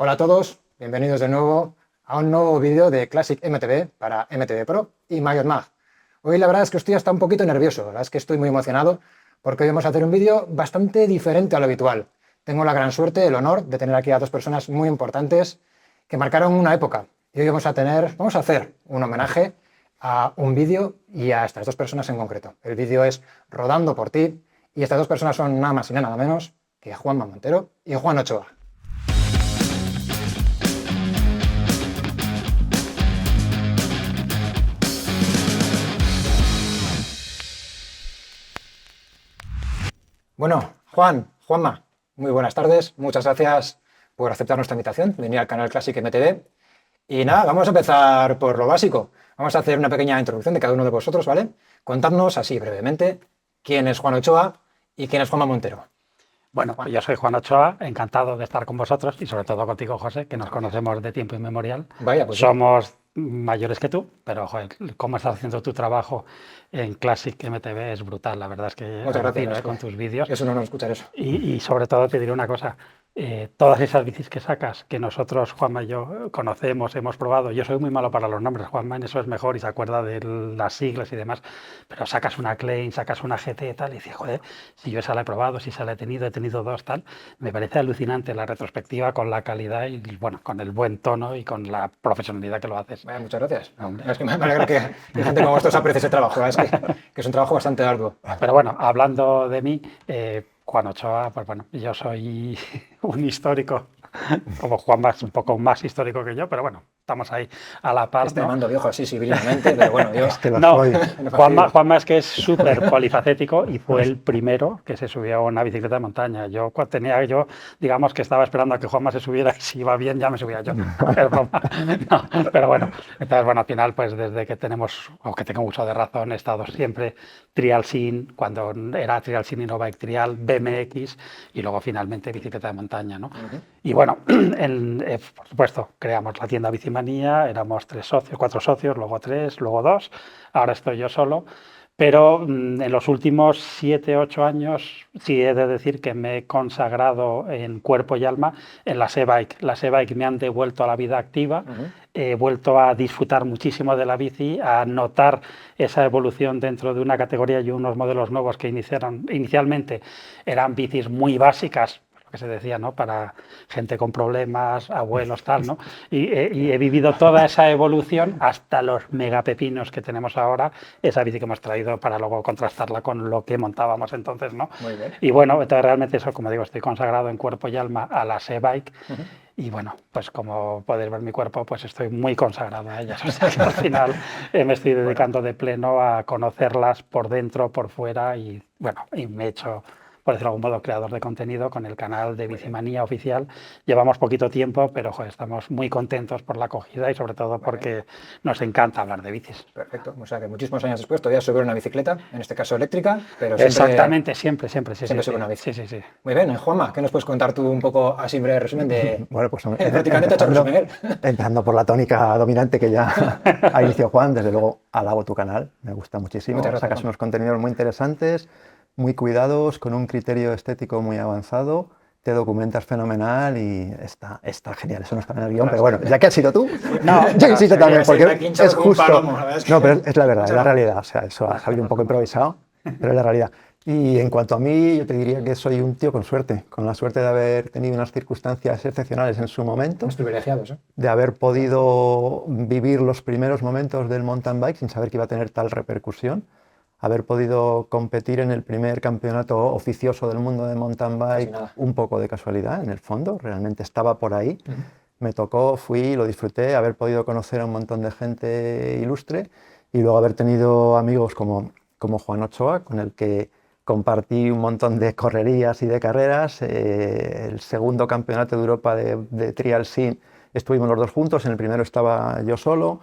Hola a todos, bienvenidos de nuevo a un nuevo vídeo de Classic MTB para MTB Pro y Mayor Mag. Hoy la verdad es que estoy hasta un poquito nervioso, la verdad es que estoy muy emocionado porque hoy vamos a hacer un vídeo bastante diferente a lo habitual. Tengo la gran suerte, el honor de tener aquí a dos personas muy importantes que marcaron una época y hoy vamos a hacer un homenaje a un vídeo y a estas dos personas en concreto. El vídeo es Rodando por ti y estas dos personas son nada más y nada menos que Juanma Montero y Juan Ochoa. Bueno, Juanma, muy buenas tardes. Muchas gracias por aceptar nuestra invitación, venir al canal Classic MTV. Y nada, vamos a empezar por lo básico. Vamos a hacer una pequeña introducción de cada uno de vosotros, ¿vale? Contadnos así brevemente quién es Juan Ochoa y quién es Juanma Montero. Bueno, pues yo soy Juan Ochoa, encantado de estar con vosotros y sobre todo contigo, José, que nos conocemos de tiempo inmemorial. Vaya, pues somos mayores que tú, pero joder, cómo estás haciendo tu trabajo en Classic MTV es brutal. La verdad es que muchas gracias con tus vídeos. Es un honor escuchar eso. Y sobre todo te diré una cosa. Todas esas bicis que sacas, que nosotros, Juanma y yo, conocemos, hemos probado. Yo soy muy malo para los nombres, Juanma en eso es mejor y se acuerda de las siglas y demás, pero sacas una Klein, sacas una GT y tal, y dices, joder, si yo esa la he probado, si esa la he tenido dos, tal. Me parece alucinante la retrospectiva con la calidad y, bueno, con el buen tono y con la profesionalidad que lo haces. Vaya, muchas gracias. Es que me alegra que gente como vosotros aprecie ese trabajo, es que es un trabajo bastante arduo. Pero bueno, hablando de mí, Juan Ochoa, pues bueno, yo soy un histórico, como Juanma es un poco más histórico que yo, pero bueno, estamos ahí a la par. Este mando viejo así civilmente, pero bueno, yo... Juanma es que es súper polifacético y fue el primero que se subió a una bicicleta de montaña. Yo digamos que estaba esperando a que Juanma se subiera y si iba bien ya me subía yo. Pero bueno, entonces bueno, al final pues desde que aunque tengo uso de razón, he estado siempre trial sin, cuando era trial sin y no bike trial, BMX y luego finalmente bicicleta de montaña, ¿no? Y bueno, por supuesto, creamos la tienda Bicimanía, éramos 4 socios, luego 3, luego 2, ahora estoy yo solo, pero en los últimos 7, 8 años sí he de decir que me he consagrado en cuerpo y alma en las e-bike. Las e-bike me han devuelto a la vida activa, he vuelto a disfrutar muchísimo de la bici, a notar esa evolución dentro de una categoría y unos modelos nuevos que inicialmente eran bicis muy básicas, que se decía, ¿no? Para gente con problemas, abuelos, tal, ¿no? Y he vivido toda esa evolución hasta los megapepinos que tenemos ahora, esa bici que hemos traído para luego contrastarla con lo que montábamos entonces, ¿no? Muy bien. Y bueno, entonces realmente eso, como digo, estoy consagrado en cuerpo y alma a la e-bike. Y bueno, pues como podéis ver mi cuerpo, pues estoy muy consagrado a ellas. O sea que al final me estoy dedicando de pleno a conocerlas por dentro, por fuera y bueno, y me he hecho, por decirlo de algún modo, creador de contenido con el canal de Bicimanía oficial. Llevamos poquito tiempo, pero joder, estamos muy contentos por la acogida y sobre todo porque nos encanta hablar de bicis. Perfecto, o sea que muchísimos años después todavía sobre una bicicleta, en este caso eléctrica, pero Exactamente, siempre. Siempre sobre una bici. Sí. Muy bien, Juanma, ¿qué nos puedes contar tú un poco así en breve resumen de... Bueno, pues prácticamente hecho resumen. Empezando por la tónica dominante que ya ha iniciado Juan, desde luego alabo tu canal, me gusta muchísimo. Muchas gracias, sacas Juan. unos contenidos muy interesantes, muy cuidados, con un criterio estético muy avanzado, te documentas fenomenal y está genial. Eso no está en el guión, pero bueno, ya que has sido tú, yo insisto también, porque es justo. No, pero es la verdad, es la realidad. O sea, eso ha salido un poco improvisado, pero es la realidad. Y en cuanto a mí, yo te diría que soy un tío con suerte, con la suerte de haber tenido unas circunstancias excepcionales en su momento, privilegiados, de haber podido vivir los primeros momentos del mountain bike sin saber que iba a tener tal repercusión, haber podido competir en el primer campeonato oficioso del mundo de mountain bike, un poco de casualidad, en el fondo, realmente estaba por ahí. Me tocó, fui, lo disfruté, haber podido conocer a un montón de gente ilustre y luego haber tenido amigos como Juan Ochoa, con el que compartí un montón de correrías y de carreras. El segundo campeonato de Europa de Trial Sin estuvimos los dos juntos, en el primero estaba yo solo.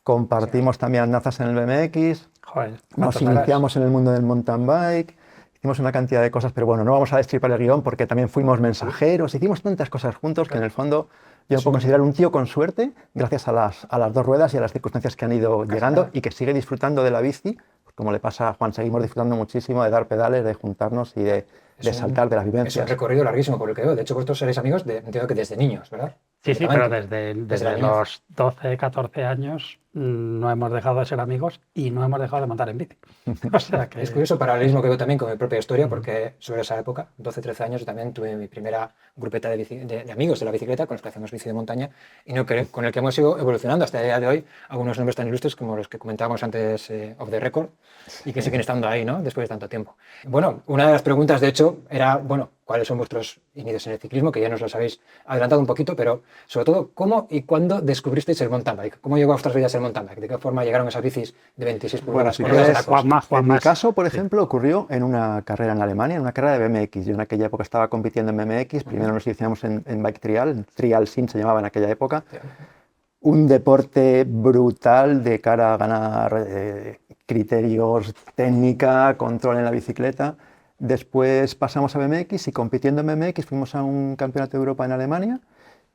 Compartimos también andanzas en el BMX, nos iniciamos en el mundo del mountain bike, hicimos una cantidad de cosas, pero bueno, no vamos a destripar el guión porque también fuimos mensajeros, hicimos tantas cosas juntos que en el fondo yo me puedo considerar un tío con suerte gracias a las dos ruedas y a las circunstancias que han ido llegando y que sigue disfrutando de la bici, pues como le pasa a Juan, seguimos disfrutando muchísimo de dar pedales, de juntarnos y de saltar de las vivencias. Es un recorrido larguísimo por el que veo, de hecho vosotros seréis amigos entiendo que desde niños, ¿verdad? Sí, sí, pero Desde desde la niñez. los 12, 14 años no hemos dejado de ser amigos y no hemos dejado de montar en bici. O sea Es que... curioso, paralelismo que veo también con mi propia historia, porque sobre esa época, 12, 13 años, yo también tuve mi primera grupeta de amigos de la bicicleta con los que hacíamos bici de montaña y con el que hemos ido evolucionando hasta el día de hoy. Algunos nombres tan ilustres como los que comentábamos antes off the record y que siguen estando ahí, ¿no? Después de tanto tiempo. Bueno, una de las preguntas, de hecho, era, bueno, ¿cuáles son vuestros inicios en el ciclismo? Que ya nos los habéis adelantado un poquito, pero sobre todo, ¿cómo y cuándo descubristeis el mountain bike? ¿Cómo llegó a vuestras vidas el mountain bike? ¿De qué forma llegaron esas bicis de 26 pulgadas? si Por ruedas de quieres, tacos? en mi caso, por ejemplo, ocurrió en una carrera en Alemania, en una carrera de BMX. Yo en aquella época estaba compitiendo en BMX, primero nos iniciamos en bike trial, trial sin se llamaba en aquella época. Un deporte brutal de cara a ganar criterios, técnica, control en la bicicleta. Después pasamos a BMX y compitiendo en BMX fuimos a un campeonato de Europa en Alemania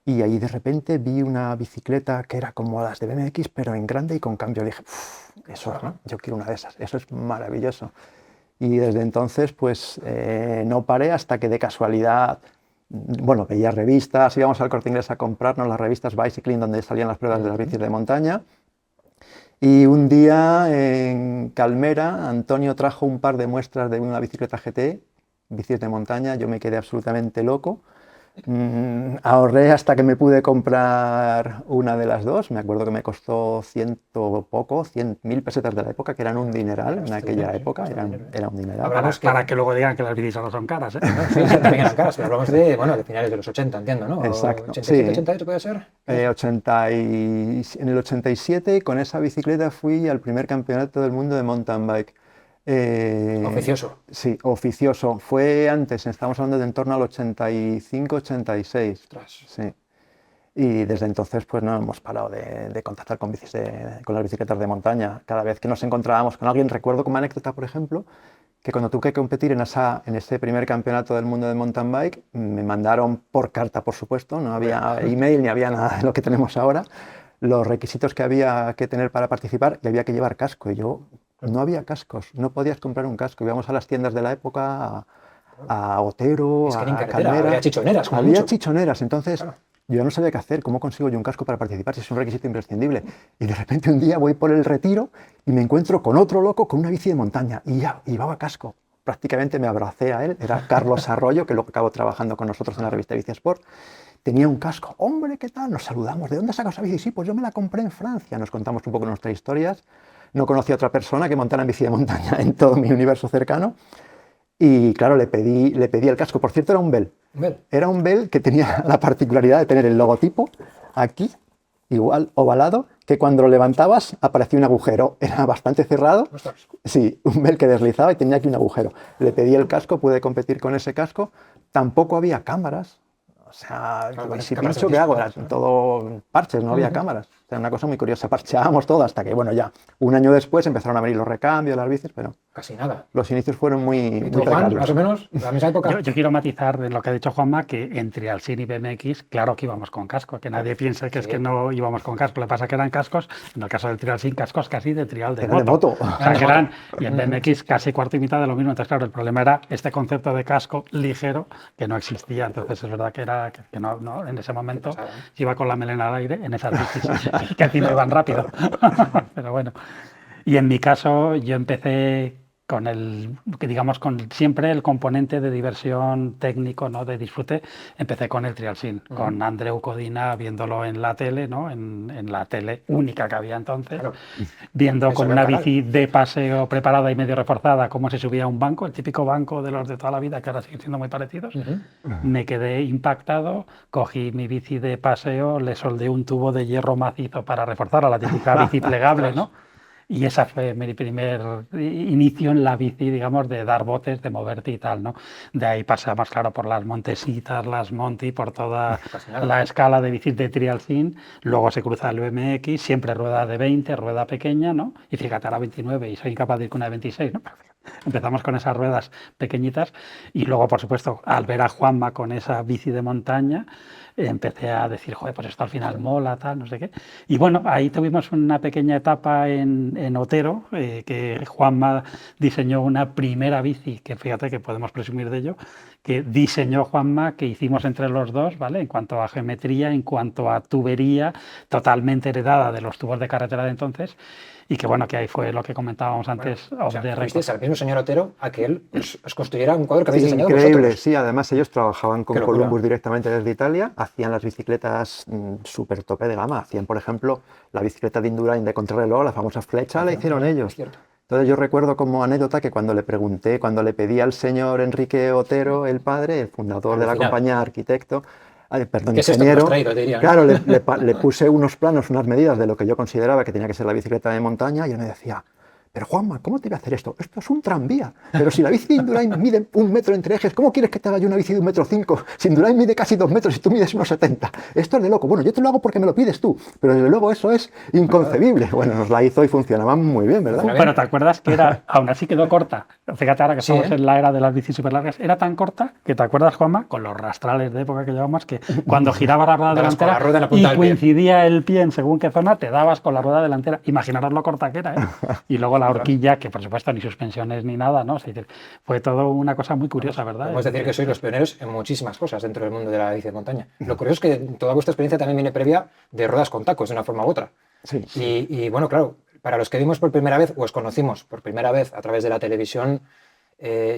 y ahí de repente vi una bicicleta que era como las de BMX pero en grande y con cambio. Le dije, eso, ¿no? Yo quiero una de esas, eso es maravilloso. Y desde entonces pues no paré hasta que de casualidad, bueno, veía revistas, íbamos al Corte Inglés a comprarnos las revistas Bicycling donde salían las pruebas de las bicis de montaña. Y un día en Calmera, Antonio trajo un par de muestras de una bicicleta GT, bicis de montaña, yo me quedé absolutamente loco. Ahorré hasta que me pude comprar una de las dos, me acuerdo que me costó 100.000 pesetas de la época, que eran un dineral en aquella época, era un dineral. Para que luego digan que las bicis no son caras, ¿eh? Sí, también eran caras, pero hablamos de finales de los 80, entiendo, ¿no? Exacto, 87, sí. 88 puede ser. En el 87, con esa bicicleta fui al primer campeonato del mundo de mountain bike. Oficioso. Sí, oficioso. Fue antes, estamos hablando de en torno al 85-86. Sí. Y desde entonces pues no hemos parado de contactar con las bicicletas de montaña. Cada vez que nos encontrábamos con alguien, recuerdo como anécdota, por ejemplo, que cuando tuve que competir en ese primer campeonato del mundo de mountain bike, me mandaron por carta, por supuesto, no había email ni había nada de lo que tenemos ahora, los requisitos que había que tener para participar y había que llevar casco. Y yo, no había cascos, no podías comprar un casco. Íbamos a las tiendas de la época, a Otero, a Calmera. Había chichoneras. Había chichoneras, entonces yo no sabía qué hacer, cómo consigo yo un casco para participar si es un requisito imprescindible. Y de repente un día voy por el Retiro y me encuentro con otro loco con una bici de montaña y ya llevaba casco. Prácticamente me abracé a él, era Carlos Arroyo, que luego acabó trabajando con nosotros en la revista Bici Sport. Tenía un casco. Hombre, ¿qué tal? Nos saludamos. ¿De dónde sacas esa bici? Sí, pues yo me la compré en Francia. Nos contamos un poco nuestras historias. No conocía a otra persona que montara en bici de montaña en todo mi universo cercano. Y claro, le pedí el casco. Por cierto, era un Bell. Era un Bell que tenía la particularidad de tener el logotipo aquí, igual ovalado, que cuando lo levantabas aparecía un agujero. Era bastante cerrado. Sí, un Bell que deslizaba y tenía aquí un agujero. Le pedí el casco, pude competir con ese casco. Tampoco había cámaras. O sea, si pincho, ¿qué hago? Eran todo parches, no había cámaras. O sea, una cosa muy curiosa. Parcheábamos todo hasta que, bueno, ya un año después empezaron a venir los recambios, las bicis, pero casi nada. Los inicios fueron muy Juan, más o menos, la misma época. Yo quiero matizar de lo que ha dicho Juanma, que en Trial Sin y BMX, claro que íbamos con casco, que nadie piense que es que no íbamos con casco. Lo que pasa es que eran cascos, en el caso del Trial Sin, cascos casi de trial de moto. O sea, que eran, y en BMX casi cuarto y mitad de lo mismo. Entonces, claro, el problema era este concepto de casco ligero que no existía. Entonces, es verdad que era que no en ese momento iba con la melena al aire en esas bicis, que encima iban rápido. Pero bueno. Y en mi caso, yo empecé con siempre el componente de diversión técnico, ¿no? De disfrute. Empecé con el Trial Sin, con Andreu Codina, viéndolo en la tele, ¿no? En la tele única que había entonces, viendo con una bici de paseo preparada y medio reforzada cómo se subía a un banco, el típico banco de los de toda la vida, que ahora siguen siendo muy parecidos. Me quedé impactado, cogí mi bici de paseo, le soldé un tubo de hierro macizo para reforzarla, la típica bici plegable, ¿no? Y esa fue mi primer inicio en la bici, digamos, de dar botes, de moverte y tal, ¿no? De ahí pasamos, claro, por las Montesitas, las Monty, por toda la escala de bicis de Trial Sin. Luego se cruza el BMX, siempre rueda de 20, rueda pequeña, ¿no? Y fíjate, ahora 29 y soy incapaz de ir con una de 26, ¿no? Empezamos con esas ruedas pequeñitas y luego, por supuesto, al ver a Juanma con esa bici de montaña, empecé a decir, joder, pues esto al final mola, tal, no sé qué. Y bueno, ahí tuvimos una pequeña etapa en Otero, que Juanma diseñó una primera bici, que fíjate que podemos presumir de ello, que diseñó Juanma, que hicimos entre los dos, ¿vale? En cuanto a geometría, en cuanto a tubería, totalmente heredada de los tubos de carretera de entonces, y que bueno, que ahí fue lo que comentábamos antes. Bueno, o sea, fuisteis al mismo señor Otero a que él os construyera un cuadro que habéis diseñado increíble, vosotros. sí, además ellos trabajaban con Columbus directamente desde Italia, hacían las bicicletas súper tope de gama, hacían por ejemplo la bicicleta de Indurain de contrarreloj, la famosa Flecha, la hicieron ellos. Entonces yo recuerdo como anécdota que cuando le pregunté, cuando le pedí al señor Enrique Otero, el padre, el fundador de la compañía, arquitecto, perdón, ingeniero, claro, le puse unos planos, unas medidas de lo que yo consideraba que tenía que ser la bicicleta de montaña y él me decía, pero Juanma, ¿cómo te voy a hacer esto? Esto es un tranvía. Pero si la bici de Indurain mide 1 metro entre ejes, ¿cómo quieres que te haga yo una bici de 1,5 metros? Si Indurain mide casi 2 metros y tú mides 1,70. Esto es de loco. Bueno, yo te lo hago porque me lo pides tú, pero desde luego eso es inconcebible. Bueno, nos la hizo y funcionaba muy bien, ¿verdad? Bueno, ¿te acuerdas que era, aún así quedó corta? Fíjate ahora que estamos en la era de las bicis súper largas, era tan corta que, ¿te acuerdas, Juanma? Con los rastrales de época que llevamos, que cuando giraba la rueda delantera y coincidía el pie en según qué zona, te dabas con la rueda delantera. Imaginaros lo corta que era, ¿eh? Y luego la horquilla, que por supuesto ni suspensiones ni nada, ¿no? Es decir, fue todo una cosa muy curiosa, ¿verdad? Podemos decir que sois los pioneros en muchísimas cosas dentro del mundo de la bici de montaña. Lo curioso es que toda vuestra experiencia también viene previa de ruedas con tacos, de una forma u otra. Sí. Y bueno, claro, para los que vimos por primera vez, o os conocimos por primera vez a través de la televisión,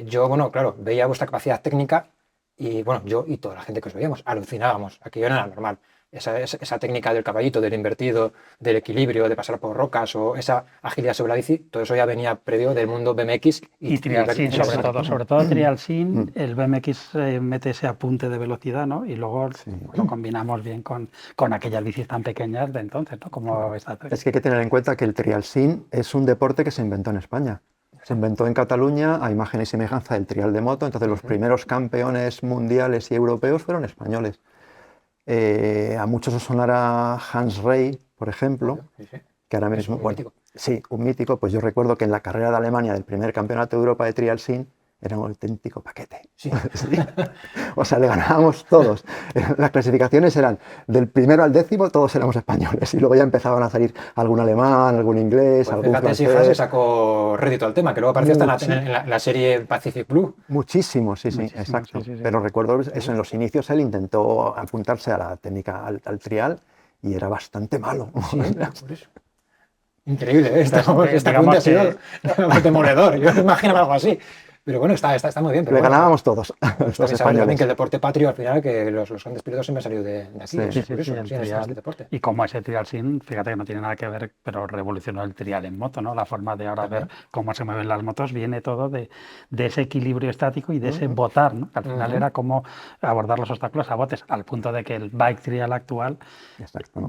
yo, bueno, claro, veía vuestra capacidad técnica y, bueno, yo y toda la gente que os veíamos, alucinábamos. Aquello no era normal. Esa técnica del caballito, del invertido, del equilibrio, de pasar por rocas o esa agilidad sobre la bici, todo eso ya venía previo del mundo BMX y Trialsin, sobre todo Trialsin, el BMX mete ese apunte de velocidad, ¿no? Y luego lo combinamos bien con aquellas bicis tan pequeñas de entonces, ¿no? Como esta. Es que hay que tener en cuenta que el Trialsin es un deporte que se inventó en España. Se inventó en Cataluña a imagen y semejanza del trial de moto, entonces los primeros campeones mundiales y europeos fueron españoles. A muchos os sonará Hans Rey, por ejemplo, que ahora mismo, un mítico. Sí, un mítico, pues yo recuerdo que en la carrera de Alemania del primer campeonato de Europa de Trialsin era un auténtico paquete. Sí. Sí. O sea, le ganábamos todos. Las clasificaciones eran del primero al 10º, todos éramos españoles. Y luego ya empezaban a salir algún alemán, algún inglés, pues algún francés. Fíjate si Hans sacó rédito al tema, que luego apareció hasta en la serie Pacific Blue. Muchísimo, sí, exacto. Sí. Pero recuerdo eso, en los inicios él intentó apuntarse a la técnica, al trial, y era bastante malo. Sí, por eso. Increíble, ¿eh? Esta pregunta ha sido demoledor. Yo imaginaba algo así. Pero bueno, está muy bien. Pero le ganábamos todos. Los también que el deporte patrio, al final, que los grandes pilotos siempre han salido de aquí. Sí, deporte. Y como ese Trialsin, fíjate que no tiene nada que ver, pero revolucionó el trial en moto, ¿no? La forma de ahora ver cómo se mueven las motos viene todo de ese equilibrio estático y de ese botar, ¿no? Al final era como abordar los obstáculos a botes, al punto de que el bike trial actual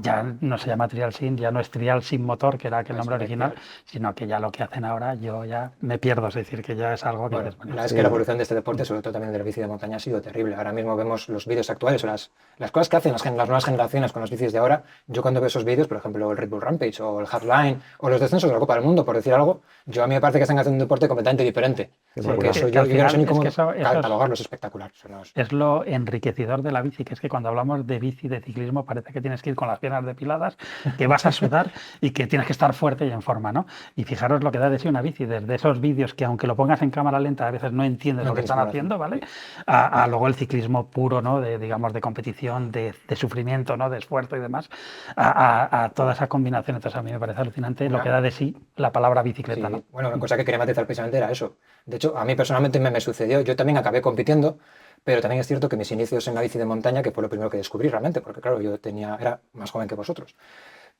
ya no se llama Trialsin, ya no es trial sin motor, que era aquel nombre original, sino que ya lo que hacen ahora yo ya me pierdo, es decir, que ya es algo que... La verdad es que la evolución de este deporte, sobre todo también de la bici de montaña, ha sido terrible. Ahora mismo vemos los vídeos actuales o las cosas que hacen las nuevas generaciones con las bicis de ahora. Yo cuando veo esos vídeos, por ejemplo, el Red Bull Rampage o el Hardline o los descensos de la Copa del Mundo, por decir algo, yo a mí me parece que están haciendo un deporte completamente diferente. Porque eso yo no sé ni cómo catalogarlo, es espectacular. Es lo enriquecedor de la bici, que es que cuando hablamos de bici, de ciclismo, parece que tienes que ir con las piernas depiladas, que vas a sudar y que tienes que estar fuerte y en forma, ¿no? Y fijaros lo que da de sí una bici, desde esos vídeos que aunque lo pongas en cámara lenta, a veces no entiendes lo que están haciendo, ¿vale? A luego el ciclismo puro, ¿no? Digamos, de competición, de sufrimiento, ¿no? De esfuerzo y demás, a toda esa combinación. Entonces a mí me parece alucinante lo que da de sí la palabra bicicleta, ¿no? Bueno, una cosa que quería matizar precisamente era eso. De hecho, a mí personalmente me sucedió, yo también acabé compitiendo, pero también es cierto que mis inicios en la bici de montaña, que fue lo primero que descubrí realmente, porque claro, yo era más joven que vosotros.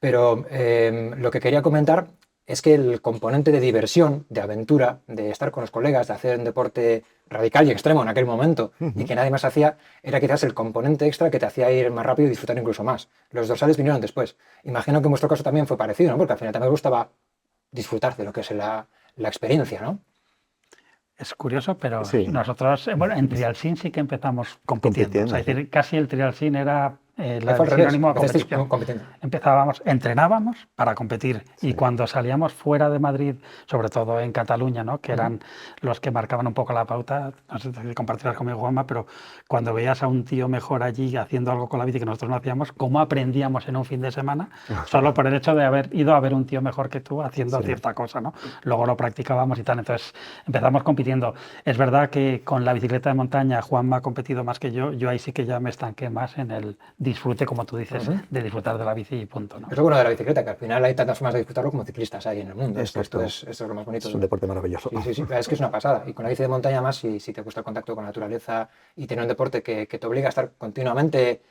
Pero lo que quería comentar es que el componente de diversión, de aventura, de estar con los colegas, de hacer un deporte radical y extremo en aquel momento y que nadie más hacía, era quizás el componente extra que te hacía ir más rápido y disfrutar incluso más. Los dorsales vinieron después. Imagino que en vuestro caso también fue parecido, ¿no? Porque al final también me gustaba disfrutar de lo que es la experiencia, ¿no? Es curioso, pero nosotros, bueno, en Trialsin sí que empezamos compitiendo. O sea, es decir, casi el Trialsin era el sinónimo de competición. Compitiendo. Entrenábamos para competir y cuando salíamos fuera de Madrid, sobre todo en Cataluña, ¿no? Que eran los que marcaban un poco la pauta, no sé si compartirás conmigo, Juanma, pero cuando veías a un tío mejor allí haciendo algo con la bici que nosotros no hacíamos, ¿cómo aprendíamos en un fin de semana? Solo por el hecho de haber ido a ver un tío mejor que tú haciendo cierta cosa, ¿no? Luego lo practicábamos y tal, entonces empezamos compitiendo. Es verdad que con la bicicleta de montaña Juanma ha competido más que yo ahí sí que ya me estanqué más en el disfrute, como tú dices, de disfrutar de la bici y punto, ¿no? Es lo bueno de la bicicleta, que al final hay tantas formas de disfrutarlo como ciclistas hay en el mundo. Esto es lo más bonito. Es un deporte maravilloso. Sí, es que es una pasada. Y con la bici de montaña más, si te gusta el contacto con la naturaleza y tener un deporte que te obliga a estar continuamente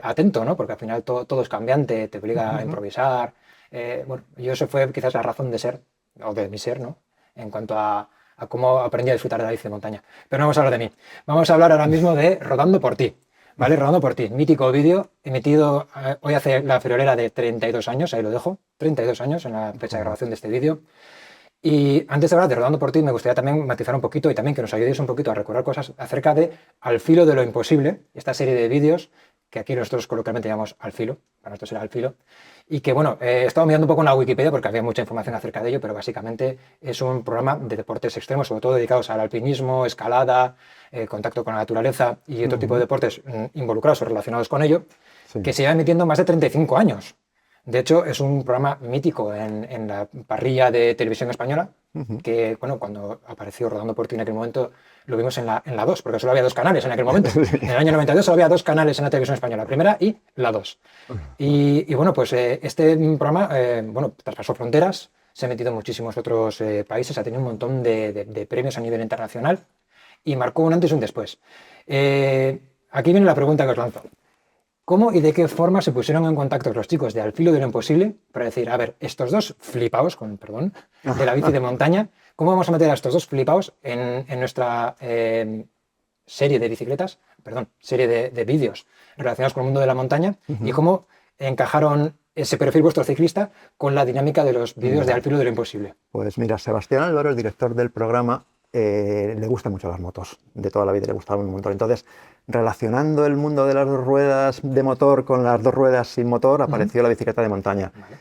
atento, ¿no? Porque al final todo es cambiante, te obliga a improvisar. Eso fue quizás la razón de ser, o de mi ser, ¿no? En cuanto a cómo aprendí a disfrutar de la bici de montaña. Pero no vamos a hablar de mí. Vamos a hablar ahora mismo de Rodando por ti. ¿Vale? Rodando por ti, mítico vídeo emitido hoy hace la friolera de 32 años, ahí lo dejo, 32 años en la fecha de grabación de este vídeo. Y antes de hablar de Rodando por ti, me gustaría también matizar un poquito y también que nos ayudéis un poquito a recordar cosas acerca de Al filo de lo imposible, esta serie de vídeos que aquí nosotros coloquialmente llamamos Al filo, para nosotros era Al filo, y que bueno, he estado mirando un poco en la Wikipedia porque había mucha información acerca de ello, pero básicamente es un programa de deportes extremos, sobre todo dedicados al alpinismo, escalada, contacto con la naturaleza y otro tipo de deportes involucrados o relacionados con ello, que se lleva emitiendo más de 35 años. De hecho, es un programa mítico en la parrilla de televisión española, que bueno, cuando apareció Rodando por ti en aquel momento lo vimos en la 2, porque solo había 2 canales en aquel momento. En el año 92 solo había 2 canales en la televisión española, la primera y la 2. Y bueno, pues este programa traspasó fronteras, se ha metido en muchísimos otros países, ha tenido un montón de premios a nivel internacional y marcó un antes y un después. Aquí viene la pregunta que os lanzo. ¿Cómo y de qué forma se pusieron en contacto los chicos de Al filo de lo imposible para decir, a ver, estos dos flipaos, con perdón, de la bici de montaña, ¿cómo vamos a meter a estos dos flipaos en nuestra serie de bicicletas, serie de vídeos relacionados con el mundo de la montaña y cómo encajaron ese perfil vuestro ciclista con la dinámica de los vídeos de Al filo de lo imposible? Pues mira, Sebastián Álvaro, el director del programa, le gustan mucho las motos, de toda la vida le gustaban un montón. Entonces, relacionando el mundo de las 2 ruedas de motor con las 2 ruedas sin motor, apareció la bicicleta de montaña. Vale.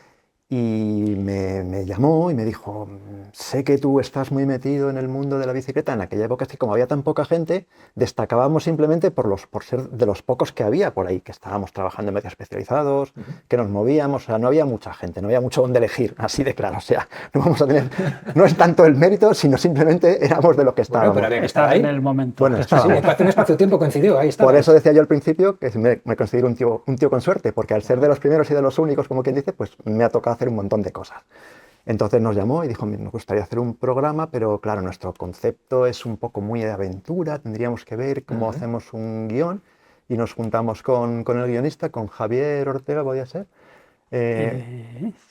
Y me llamó y me dijo, sé que tú estás muy metido en el mundo de la bicicleta. En aquella época es que como había tan poca gente, destacábamos simplemente por ser de los pocos que había por ahí, que estábamos trabajando en medios especializados, que nos movíamos, o sea, no había mucha gente, no había mucho donde elegir, así de claro. O sea, no vamos a tener, no es tanto el mérito, sino simplemente éramos de lo que estábamos. Bueno, pero estar ahí en el momento. Bueno, sí, un espacio-tiempo coincidió, ahí está. Por eso decía yo al principio que me considero un tío con suerte, porque al ser de los primeros y de los únicos, como quien dice, pues me ha tocado hacer un montón de cosas. Entonces nos llamó y dijo, nos gustaría hacer un programa, pero claro, nuestro concepto es un poco muy de aventura, tendríamos que ver cómo hacemos un guión, y nos juntamos con el guionista, con Javier Ortega, ¿podía ser?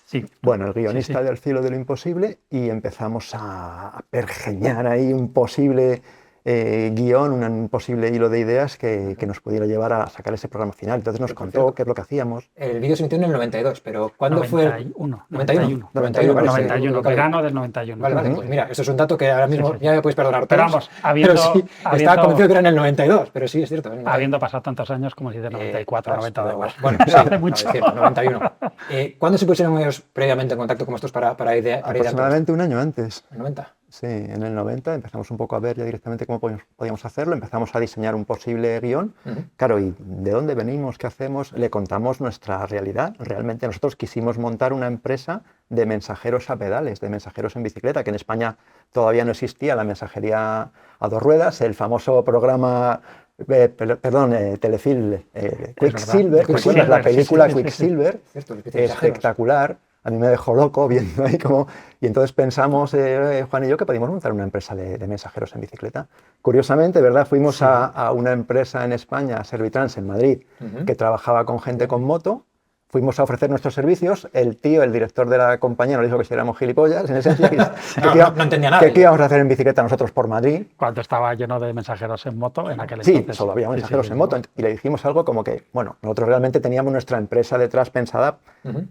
Sí. Bueno, el guionista de Al filo de lo imposible, y empezamos a pergeñar ahí un posible guión, un posible hilo de ideas que nos pudiera llevar a sacar ese programa final. Entonces nos contó qué es lo que hacíamos. El vídeo se emitió en el 92, pero ¿cuándo fue? 91, verano del 91. Vale, pues mira, eso es un dato que ahora mismo ya me podéis perdonar todos. Pero vamos, estaba convencido que era en el 92, pero sí, es cierto. Habiendo pasado tantos años como si de 94, 92. Bueno, sí, hace mucho. 91. ¿Cuándo se pusieron ellos previamente en contacto con vosotros para idear? Aproximadamente un año antes. ¿En 90? Sí, en el 90 empezamos un poco a ver ya directamente cómo podíamos hacerlo, empezamos a diseñar un posible guión. Claro, ¿y de dónde venimos? ¿Qué hacemos? Le contamos nuestra realidad. Realmente nosotros quisimos montar una empresa de mensajeros a pedales, de mensajeros en bicicleta, que en España todavía no existía la mensajería a 2 ruedas, el famoso programa... Telefilm, Quicksilver, ¿recuerdas la película Quicksilver? Espectacular. A mí me dejó loco viendo ahí como... Y entonces pensamos, Juan y yo, que podíamos montar una empresa de mensajeros en bicicleta. Curiosamente, ¿verdad? Fuimos a una empresa en España, Servitrans, en Madrid, que trabajaba con gente con moto. Fuimos a ofrecer nuestros servicios. El director de la compañía, nos dijo que si éramos gilipollas, en esencia, no entendía nada. ¿Qué íbamos a hacer en bicicleta nosotros por Madrid? Cuando estaba lleno de mensajeros en moto en aquel entonces. Sí, solo había mensajeros en moto. Y le dijimos algo como que, bueno, nosotros realmente teníamos nuestra empresa detrás pensada.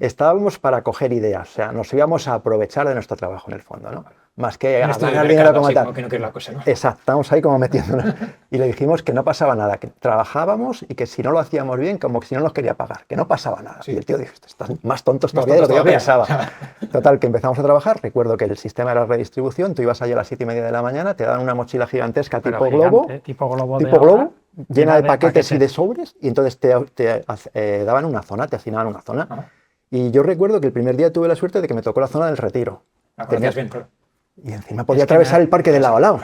Estábamos para coger ideas, o sea, nos íbamos a aprovechar de nuestro trabajo en el fondo, ¿no? más que Un estudio ganar de dinero mercado, como así, tal. como que no quiere la cosa, ¿no? Exacto, estamos ahí como metiéndonos. Y le dijimos que no pasaba nada, que trabajábamos y que si no lo hacíamos bien, como que si no nos quería pagar, que no pasaba nada. Sí. Y el tío dijo, están más tontos Más todavía de lo que yo tontos pensaba. todavía. Total, que empezamos a trabajar. Recuerdo que el sistema era redistribución, tú ibas allí a las 7:30 de la mañana, te daban una mochila gigantesca Pero tipo gigante, globo, tipo globo de ahora, llena de paquetes y de sobres, y entonces te daban una zona, te asignaban una zona. Ajá. Y yo recuerdo que el primer día tuve la suerte de que me tocó la zona del Retiro. La conocías bien, claro. Y encima podía Es que atravesar me- el parque de lado a lado.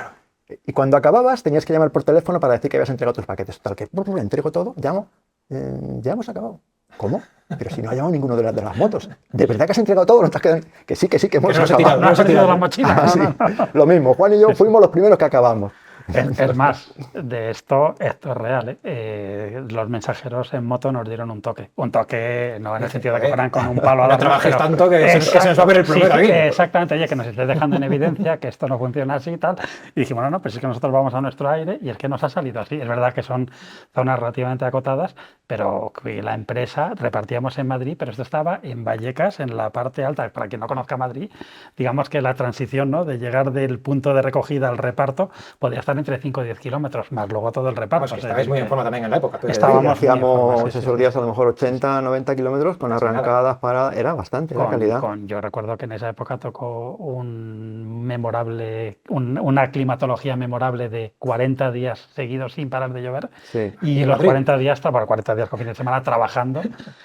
Y cuando acababas tenías que llamar por teléfono para decir que habías entregado tus paquetes. Total, que entrego todo, llamo, ya hemos acabado. ¿Cómo? Pero si no ha llamado ninguno de las motos. ¿De verdad que has entregado todo? ¿No te has quedado? Que sí, que hemos no se ha acabado. tirado, No has se ha perdido tirado. la mochila. Ah, sí. Lo mismo, Juan y yo fuimos los primeros que acabamos. Es más, de esto es real, ¿eh? Los mensajeros en moto nos dieron un toque. Un toque, no en el sentido de que fueran con un palo a No darnos, trabajes pero- tanto que se nos va a ver el plumero sí, aquí. exactamente, oye, que nos estés dejando en evidencia que esto no funciona así y tal. Y dijimos, no, pues es que nosotros vamos a nuestro aire y es que nos ha salido así. Es verdad que son zonas relativamente acotadas, pero que la empresa repartíamos en Madrid, pero esto estaba en Vallecas, en la parte alta. Para quien no conozca Madrid, digamos que la transición, ¿no?, de llegar del punto de recogida al reparto podía estar entre 5 y 10 kilómetros, más luego todo el reparto. Vamos, que Es estabais decir, muy que en forma también en la época. tú, Estábamos Sí, muy en forma, hacíamos sí, sí, esos sí. días a lo mejor 80, 90 kilómetros con Casi arrancadas para... Era bastante, la calidad. Yo recuerdo que en esa época tocó una climatología memorable de 40 días seguidos sin parar de llover. Sí. Y ¿En los Madrid? 40 días, por 40 días con fin de semana trabajando.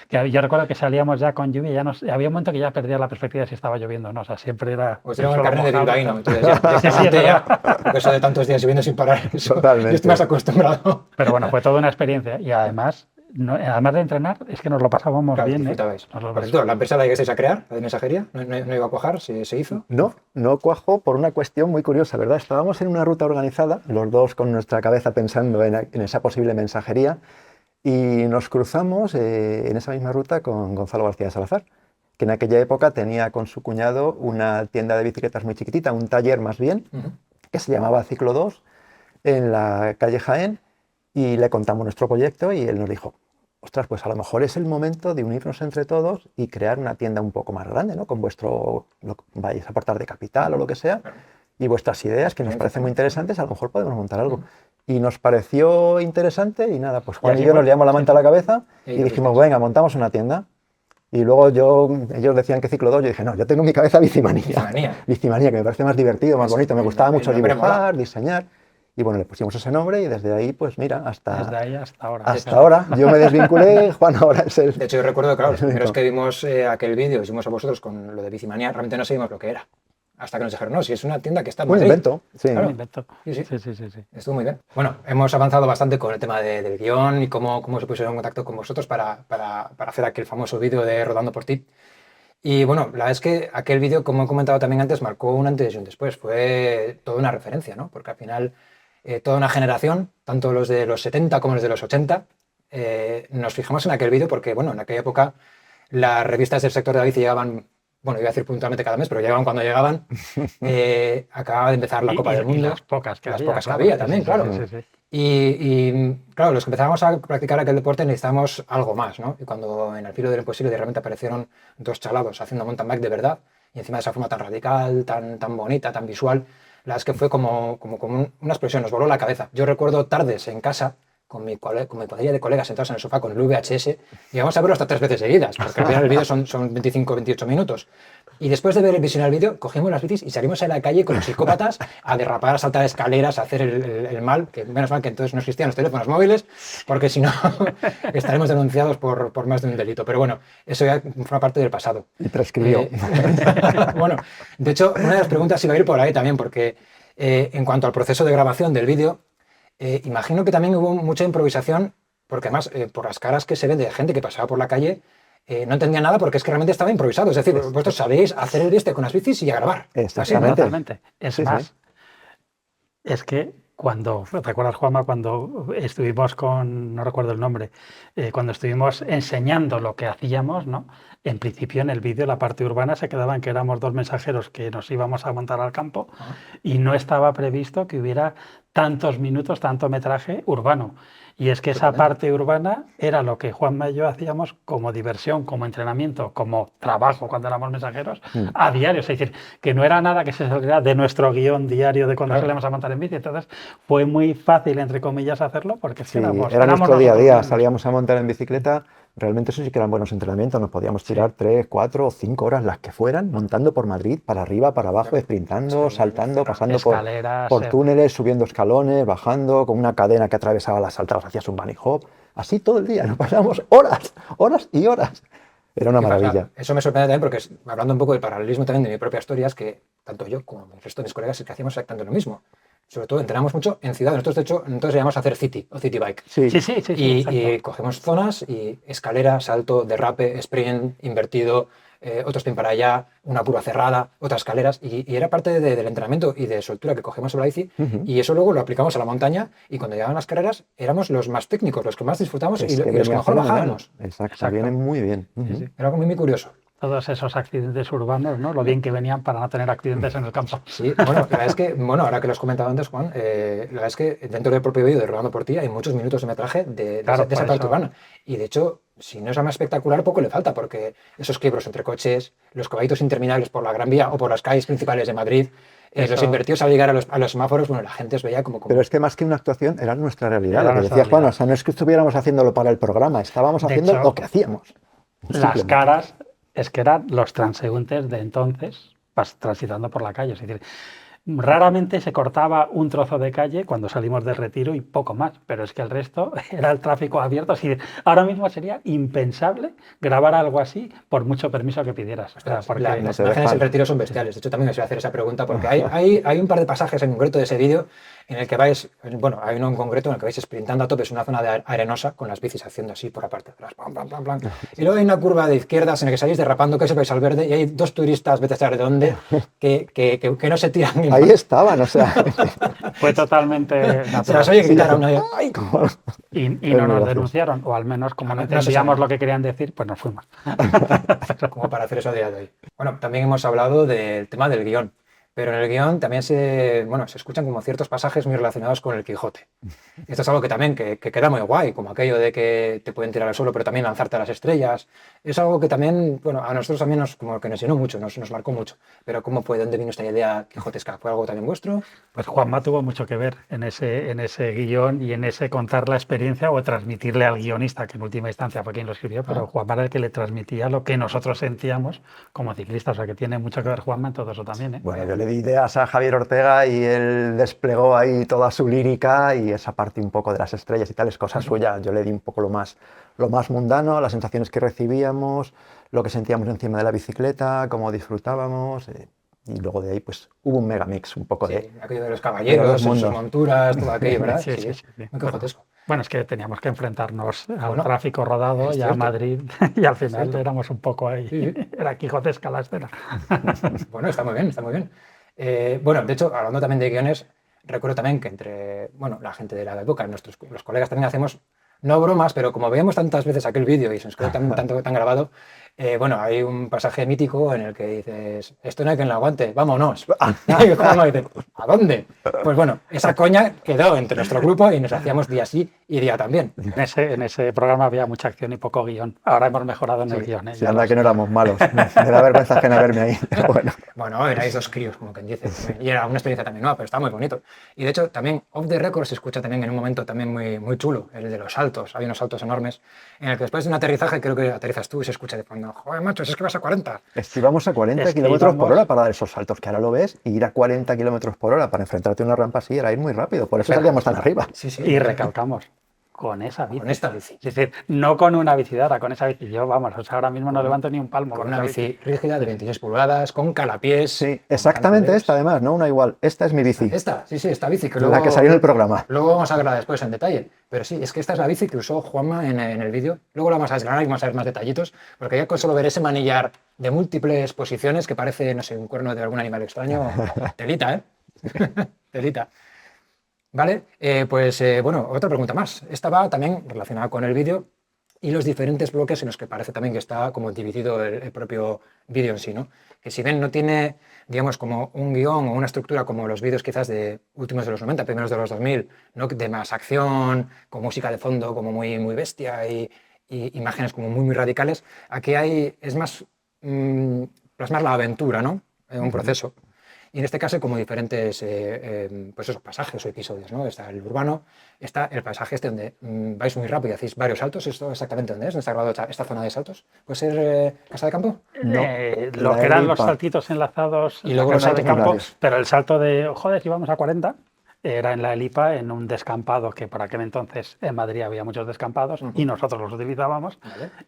Que yo recuerdo que salíamos ya con lluvia, había un momento que ya perdía la perspectiva de si estaba lloviendo o no. O sea, siempre era. Pues tenemos el suelo carnet de mojado, bilbaíno, tal. entonces ya, Sí, sí, es directamente ya, verdad. porque eso de tantos días lloviendo sin parar, eso, Totalmente. yo estoy más acostumbrado. Pero bueno, fue toda una experiencia. Y además, además de entrenar, es que nos lo pasábamos Claro, bien. disfrutabais. Nos lo Por cierto, la empresa la llegasteis a crear, la de mensajería, no iba a cuajar, se hizo. No cuajó por una cuestión muy curiosa, ¿verdad? Estábamos en una ruta organizada, los dos con nuestra cabeza pensando en esa posible mensajería, y nos cruzamos en esa misma ruta con Gonzalo García Salazar, que en aquella época tenía con su cuñado una tienda de bicicletas muy chiquitita, un taller más bien, que se llamaba Ciclo 2, en la calle Jaén, y le contamos nuestro proyecto y él nos dijo, ostras, pues a lo mejor es el momento de unirnos entre todos y crear una tienda un poco más grande, ¿no? Con lo que vais a aportar de capital o lo que sea, y vuestras ideas, que nos parecen muy interesantes, a lo mejor podemos montar algo. Y nos pareció interesante y nada, pues Juan y yo nos liamos la manta a la cabeza y dijimos, venga, montamos una tienda. Y luego ellos decían que Ciclo 2, yo dije, no, yo tengo en mi cabeza Bicimanía. Bicimanía, que me parece más divertido, más bonito, me gustaba mucho dibujar, diseñar. Y bueno, le pusimos ese nombre y desde ahí, pues mira, Desde ahí hasta ahora. Hasta ahora. Yo me desvinculé, Juan ahora es el... De hecho, yo recuerdo, claro, los primeros que vimos aquel vídeo, hicimos a vosotros con lo de Bicimanía, realmente no sabíamos lo que era. Hasta que nos dijeron, no, si es una tienda que está en Un Madrid. invento, sí. Claro. Un invento. Sí. Sí. Estuvo muy bien. Bueno, hemos avanzado bastante con el tema del guión y cómo se pusieron en contacto con vosotros para hacer aquel famoso vídeo de Rodando por ti. Y bueno, la verdad es que aquel vídeo, como he comentado también antes, marcó un antes y un después. Fue toda una referencia, ¿no? Porque al final, toda una generación, tanto los de los 70 como los de los 80, nos fijamos en aquel vídeo porque, bueno, en aquella época las revistas del sector de la bici llegaban, bueno, iba a decir puntualmente cada mes, pero llegaban cuando llegaban. Acababa de empezar la Copa del Mundo. Y las pocas que había. Pocas que había también, claro. Sí. Y claro, los que empezábamos a practicar aquel deporte necesitábamos algo más, ¿no? Y cuando en el filo del imposible de repente aparecieron dos chalados haciendo mountain bike de verdad, y encima de esa forma tan radical, tan bonita, tan visual, la verdad es que fue como una explosión, nos voló la cabeza. Yo recuerdo tardes en casa, con mi cuadrilla de colegas sentados en el sofá con el VHS, y vamos a verlo hasta 3 veces seguidas, porque al final el vídeo son 25 28 minutos. Y después de ver el visionar el vídeo, cogimos las bicis y salimos a la calle con los psicópatas a derrapar, a saltar escaleras, a hacer el mal, que menos mal que entonces no existían los teléfonos móviles, porque si no estaremos denunciados por más de un delito. Pero bueno, eso ya forma parte del pasado. Y prescribió. Bueno, de hecho, una de las preguntas iba a ir por ahí también, porque en cuanto al proceso de grabación del vídeo, imagino que también hubo mucha improvisación, porque además, por las caras que se ven de gente que pasaba por la calle, no entendía nada porque es que realmente estaba improvisado. Es decir, vosotros sabéis hacer el con las bicis y a grabar. Exactamente. Totalmente. Es más, es que cuando, ¿te acuerdas, Juanma, cuando estuvimos no recuerdo el nombre, cuando estuvimos enseñando lo que hacíamos, ¿no? En principio en el vídeo la parte urbana se quedaba en que éramos dos mensajeros que nos íbamos a montar al campo y no estaba previsto que hubiera tantos minutos, tanto metraje urbano. Y es que esa parte urbana era lo que Juanma y yo hacíamos como diversión, como entrenamiento, como trabajo cuando éramos mensajeros, a diario. Es decir, que no era nada que se saliera de nuestro guión diario de cuando salíamos a montar en bici. Entonces fue muy fácil, entre comillas, hacerlo porque Sí, éramos era nuestro día a nosotros día. mismos. Salíamos a montar en bicicleta. Realmente eso sí que eran buenos entrenamientos. Nos podíamos tirar 3, 4 o 5 horas, las que fueran, montando por Madrid, para arriba, para abajo, sprintando, saltando, pasando Escaleras, por túneles, subiendo escalones, bajando, con una cadena que atravesaba las saltadas, hacías un bunny hop. Así todo el día. Nos pasábamos horas, horas y horas. Era una maravilla. Eso me sorprende también porque, hablando un poco del paralelismo también de mi propia historia, es que tanto yo como el resto de mis colegas es que hacíamos exactamente lo mismo. Sobre todo entrenamos mucho en ciudad. Nosotros, de hecho, entonces llamamos a hacer city o city bike. Sí, Sí, Y cogemos zonas y escalera, salto, derrape, sprint, invertido, otro sprint para allá, una curva cerrada, otras escaleras. Y era parte del entrenamiento y de soltura que cogemos sobre la bici. Y eso luego lo aplicamos a la montaña. Y cuando llegaban las carreras, éramos los más técnicos, los que más disfrutamos y los que mejor bajábamos. Exacto, viene muy bien. Era algo muy curioso. Todos esos accidentes urbanos, ¿no? Lo bien que venían para no tener accidentes en el campo. Sí, bueno, la verdad es que, ahora que lo has comentado antes, Juan, la verdad es que dentro del propio vídeo de Rodando por Ti hay muchos minutos de metraje de esa parte urbana. Y de hecho, si no es más espectacular, poco le falta, porque esos quiebros entre coches, los caballitos interminables por la Gran Vía o por las calles principales de Madrid, los invertidos al llegar a los semáforos, bueno, la gente os veía como... Pero es que más que una actuación, era nuestra realidad. Lo que decía Juan, o sea, no es que estuviéramos haciéndolo para el programa, estábamos haciendo lo que hacíamos. Las caras es que eran los transeúntes de entonces transitando por la calle. Es decir, raramente se cortaba un trozo de calle cuando salimos del Retiro y poco más, pero es que el resto era el tráfico abierto. Así, ahora mismo sería impensable grabar algo así por mucho permiso que pidieras. Las imágenes del Retiro son bestiales. De hecho, también me voy a hacer esa pregunta porque hay un par de pasajes en concreto de ese vídeo en el que vais, bueno, hay uno en concreto en el que vais sprintando a tope, es una zona arenosa con las bicis haciendo así por la parte de atrás, pam, pam, pam, pam. Y luego hay una curva de izquierdas en la que salís derrapando, que vais al verde y hay dos turistas, vete a saber de dónde, que no se tiran ni ahí estaban, o sea. Fue totalmente natural. Se las oye gritar a una y no nos denunciaron, o al menos como no entendíamos lo que querían decir, pues nos fuimos. Como para hacer eso a día de hoy. Bueno, también hemos hablado del tema del guión. Pero en el guión también se escuchan como ciertos pasajes muy relacionados con el Quijote. Esto es algo que también que queda muy guay, como aquello de que te pueden tirar al suelo, pero también lanzarte a las estrellas. Es algo que también, bueno, a nosotros también nos llenó mucho, nos marcó mucho. Pero ¿cómo fue? ¿Dónde vino esta idea quijotesca? ¿Fue algo también vuestro? Pues Juanma tuvo mucho que ver en ese guión y en ese contar la experiencia o transmitirle al guionista, que en última instancia fue quien lo escribió, pero Juanma era el que le transmitía lo que nosotros sentíamos como ciclistas. O sea, que tiene mucho que ver Juanma en todo eso también, ¿eh? Bueno, yo le di ideas a Javier Ortega y él desplegó ahí toda su lírica y esa parte un poco de las estrellas y tal es cosa suya. Yo le di un poco lo más mundano, las sensaciones que recibíamos, lo que sentíamos encima de la bicicleta, cómo disfrutábamos. Y luego de ahí pues hubo un megamix, un poco de... aquello de los caballeros, sus monturas, todo aquello, ¿verdad? Sí. Muy quijotesco. Bueno, es que teníamos que enfrentarnos al tráfico rodado y a Madrid y al final éramos un poco ahí. Sí. Era quijotesca la escena. Bueno, está muy bien, está muy bien. Bueno, de hecho, hablando también de guiones, recuerdo también que entre la gente de la época, los colegas también hacemos, no bromas, pero como veíamos tantas veces aquel vídeo y se nos quedó tan grabado, bueno, hay un pasaje mítico en el que dices, esto no hay quien lo aguante, vámonos. Y Juanma dice, ¿a dónde? Pues bueno, esa coña quedó entre nuestro grupo y nos hacíamos día sí y día también. En ese programa había mucha acción y poco guión. Ahora hemos mejorado en el guión. Sí, anda que no éramos malos. Me da vergüenza ajena verme ahí. Bueno, erais dos críos, como quien dice. Y era una experiencia también nueva, pero está muy bonito. Y de hecho, también Off the Record se escucha también en un momento también muy, muy chulo, el de los saltos. Hay unos saltos enormes en el que después de un aterrizaje, creo que aterrizas tú y se escucha de fondo, joder, macho, es que vas a 40. Íbamos a 40 kilómetros por hora para dar esos saltos, que ahora lo ves, y ir a 40 kilómetros por hora para enfrentarte a una rampa así era ir muy rápido, por eso salíamos tan arriba. Sí. Y recalcamos, con esa bici. Con esta bici. Es decir, no con una bicidara, con esa bici. Yo, vamos, o sea, ahora mismo no levanto ni un palmo. Con una bici rígida de 26 pulgadas, con calapiés. Sí, exactamente esta además, no una igual. Esta es mi bici. Esta bici. Que la que salió en el programa. Luego vamos a verla después en detalle. Pero sí, es que esta es la bici que usó Juanma en el vídeo. Luego la vamos a desgranar y vamos a ver más detallitos, porque ya con solo ver ese manillar de múltiples posiciones que parece, no sé, un cuerno de algún animal extraño, telita, telita. Vale, bueno, otra pregunta más. Esta va también relacionada con el vídeo y los diferentes bloques en los que parece también que está como dividido el propio vídeo en sí, ¿no? Que si bien no tiene, digamos, como un guión o una estructura como los vídeos quizás de últimos de los 90, primeros de los 2000, ¿no? De más acción, con música de fondo como muy, muy bestia y imágenes como muy, muy radicales, aquí es más plasmar la aventura, ¿no? En un proceso. Y en este caso como diferentes pues esos pasajes o episodios, ¿no? Está el urbano, está el pasaje este donde vais muy rápido y hacéis varios saltos. ¿Esto exactamente dónde es? ¿Dónde está grabado esta zona de saltos? ¿Puede ser Casa de Campo? No, lo que eran los saltitos enlazados y luego los saltos de campo, cambios. pero el salto de, joder, íbamos a 40, era en la Elipa, en un descampado, que por aquel entonces en Madrid había muchos descampados y nosotros los utilizábamos,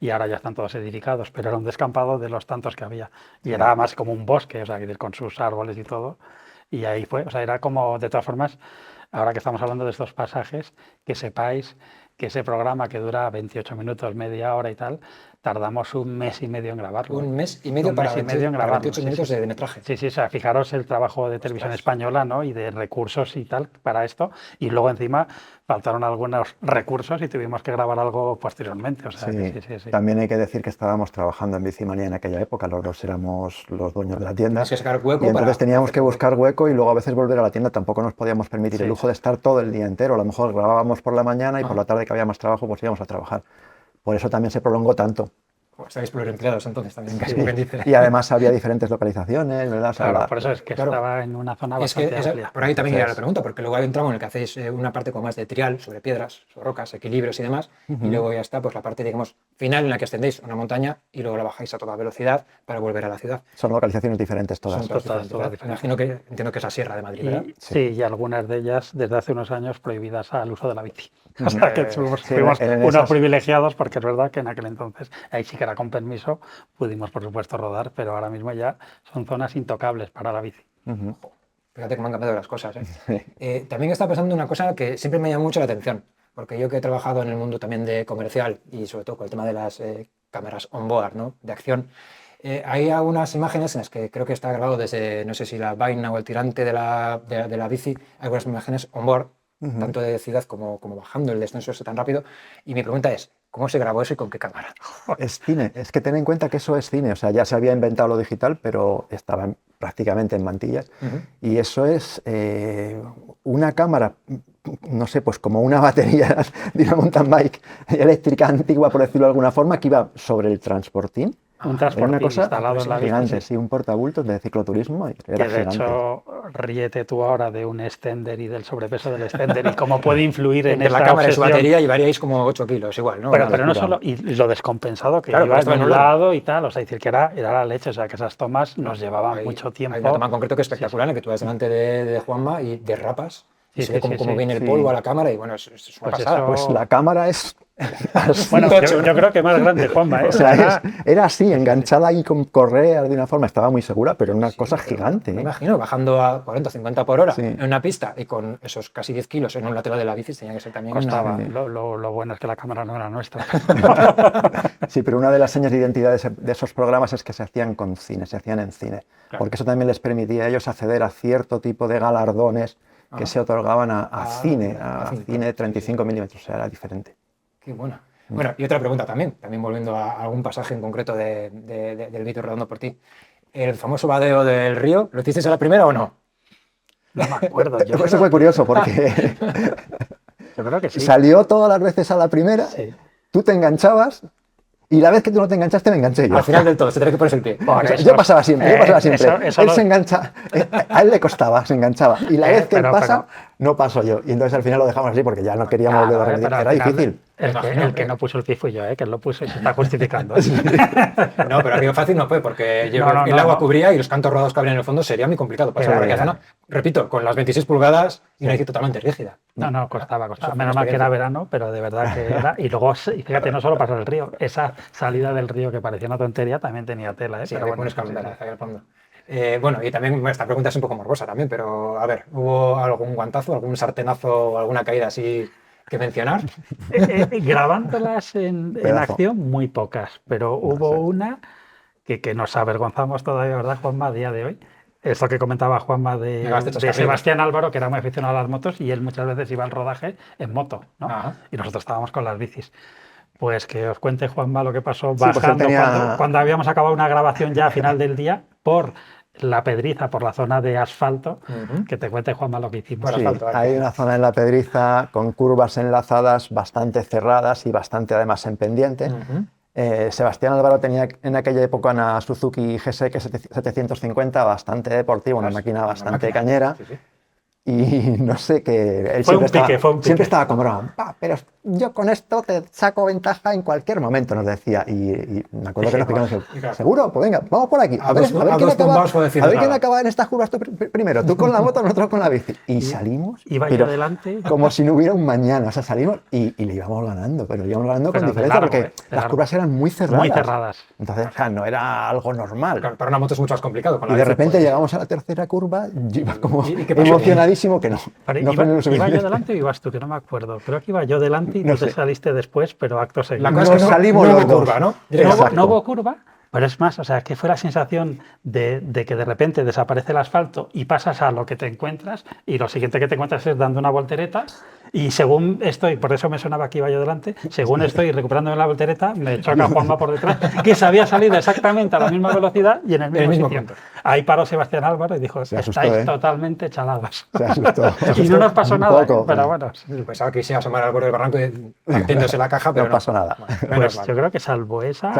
y ahora ya están todos edificados, pero era un descampado de los tantos que había. Y era más como un bosque, o sea, con sus árboles y todo. Y ahí fue, o sea, era como, de todas formas, ahora que estamos hablando de estos pasajes, que sepáis que ese programa que dura 28 minutos, media hora y tal, tardamos 1 mes y medio en grabarlo. 1 mes y medio para 28 minutos de metraje. Sí, sí, o sea, fijaros el trabajo de Televisión Española, ¿no? Y de recursos y tal para esto. Y luego encima faltaron algunos recursos y tuvimos que grabar algo posteriormente. O sea, sí. También hay que decir que estábamos trabajando en Bicimanía en aquella época, los dos éramos los dueños de la tienda. Que sacar hueco y entonces teníamos que buscar hueco y luego a veces volver a la tienda. Tampoco nos podíamos permitir el lujo de estar todo el día entero. A lo mejor grabábamos por la mañana y por la tarde que había más trabajo, pues íbamos a trabajar. Por eso también se prolongó tanto. Estáis pluriempleados entonces también, casi como dice. Y además había diferentes localizaciones, ¿verdad? O sea, claro, por eso es que estaba en una zona bastante amplia. Por ahí también era la pregunta, porque luego hay un tramo en el que hacéis una parte como más de trial, sobre piedras, sobre rocas, equilibrios y demás, y luego ya está pues la parte, digamos, final en la que ascendéis una montaña y luego la bajáis a toda velocidad para volver a la ciudad. Son localizaciones diferentes todas. Son todas diferentes. Imagino que entiendo que es la Sierra de Madrid, ¿verdad? Sí, y algunas de ellas desde hace unos años prohibidas al uso de la bici. O sea que fuimos unos privilegiados, porque es verdad que en aquel entonces, ahí sí que era con permiso, pudimos por supuesto rodar, pero ahora mismo ya son zonas intocables para la bici. Fíjate cómo han cambiado las cosas. También está pasando una cosa que siempre me llama mucho la atención, porque yo que he trabajado en el mundo también de comercial y sobre todo con el tema de las cámaras on-board, ¿no? De acción, hay algunas imágenes en las que creo que está grabado desde, no sé si la vaina o el tirante de la bici, hay algunas imágenes on-board, tanto de ciudad como bajando el descenso ese tan rápido, y mi pregunta es, ¿cómo se grabó eso y con qué cámara? Es cine, es que ten en cuenta que eso es cine, o sea, ya se había inventado lo digital, pero estaba prácticamente en mantillas, y eso es una cámara, no sé, pues como una batería de una mountain bike eléctrica antigua, por decirlo de alguna forma, que iba sobre el transportín. Un transportín una cosa instalado en la gigante, bici. Sí, un portabultos de cicloturismo. Que de hecho, ríete tú ahora de un extender y del sobrepeso del extender y cómo puede influir en esta la cámara y su obsesión. Batería llevaríais como 8 kilos igual, ¿no? Pero no solo, y lo descompensado que claro, iba de un lado y tal, o sea, decir que era la leche, o sea, que esas tomas nos llevaban mucho tiempo. Hay una toma en concreto que es espectacular, en que tú vas delante de Juanma y derrapas. Y se ve como viene el polvo a la cámara y bueno, es una pasada. Pues la cámara es... bueno, yo creo que más grande, Juanma. O sea, era así, enganchada ahí con correas de una forma, estaba muy segura, pero una cosa gigante. Me imagino, bajando a 40 o 50 por hora en una pista y con esos casi 10 kilos en un lateral de la bici, tenía que ser también costaba. Lo bueno es que la cámara no era nuestra. Sí, pero una de las señas de identidad de esos programas es que se hacían con cine, se hacían en cine, porque eso también les permitía a ellos acceder a cierto tipo de galardones que se otorgaban a cine 35 milímetros, o sea, era diferente. Qué buena. Bueno, y otra pregunta también volviendo a algún pasaje en concreto del vídeo rodando por ti. ¿El famoso vadeo del río, lo hiciste a la primera o no? No me acuerdo. Eso fue curioso porque yo creo que sí. Salió todas las veces a la primera, tú te enganchabas. Y la vez que tú no te enganchaste, me enganché yo. Al final del todo, se tiene que ponerse el pie. O sea, yo pasaba siempre. Él se engancha, a él le costaba, se enganchaba. Y la vez que él pasa, no paso yo. Y entonces al final lo dejamos así porque ya no queríamos volver a repetir. Era difícil. El que no puso el pie fui yo, que él lo puso y se está justificando. No, pero río fácil no fue porque el agua cubría y los cantos rodados que habría en el fondo sería muy complicado pasar por aquella zona. Repito, con las 26 pulgadas y una bici totalmente rígida. No, costaba. Menos mal que era verano, pero de verdad que era. Y luego, fíjate, no solo pasar el río, esa salida del río que parecía una tontería también tenía tela. Sí, pero bueno, al fondo. Bueno, y también esta pregunta es un poco morbosa también, pero a ver, ¿hubo algún guantazo, algún sartenazo o alguna caída así que mencionar? Grabándolas en acción, muy pocas, pero hubo una que nos avergonzamos todavía, ¿verdad, Juanma, a día de hoy? Esto que comentaba Juanma de Sebastián Álvaro, que era muy aficionado a las motos y él muchas veces iba al rodaje en moto, ¿no? Y nosotros estábamos con las bicis. Pues que os cuente Juanma lo que pasó Sí, pues bajando tenía... cuando habíamos acabado una grabación ya a final del día por la Pedriza, por la zona de asfalto, que te cuente Juanma lo que hicimos. Sí, hay una zona en la Pedriza con curvas enlazadas bastante cerradas y bastante además en pendiente. Sebastián Álvaro tenía en aquella época una Suzuki GSX 750 bastante deportiva, una máquina bastante cañera. Sí, sí. Y no sé, que él siempre estaba como bravo, pero yo con esto te saco ventaja en cualquier momento, nos decía. Y me acuerdo que nos explicamos, ¿seguro? Pues venga, vamos por aquí. A ver quién acaba en estas curvas tú primero, tú con la moto, nosotros con la bici. Y salimos, iba yo adelante, como si no hubiera un mañana. O sea, salimos y le íbamos ganando, pero le íbamos ganando con diferencia porque las curvas eran muy cerradas. Muy cerradas. Entonces, o sea, no era algo normal. Claro, para una moto es mucho más complicado. Y de repente llegamos a la tercera curva, yo iba como emocionadísimo. Que no. ¿Iba yo delante o ibas tú? Que no me acuerdo. Creo que iba yo delante y tú te saliste después, pero acto seguido. La cosa es que salimos los curva, ¿no? No hubo curva, pero es más, o sea, que fue la sensación de que de repente desaparece el asfalto y pasas a lo que te encuentras y lo siguiente que te encuentras es dando una voltereta y según estoy, por eso me sonaba que iba yo delante, según estoy recuperándome la voltereta, me choca Juanma por detrás, que se había salido exactamente a la misma velocidad y en el mismo sitio. Ahí paró Sebastián Álvaro y dijo, estáis totalmente chalados. Se asustó. Y no nos pasó nada, pero bueno. Pensaba que se iba a asomar al borde del barranco partiéndose la caja, pero no pasó nada. Pues yo creo que salvo esa,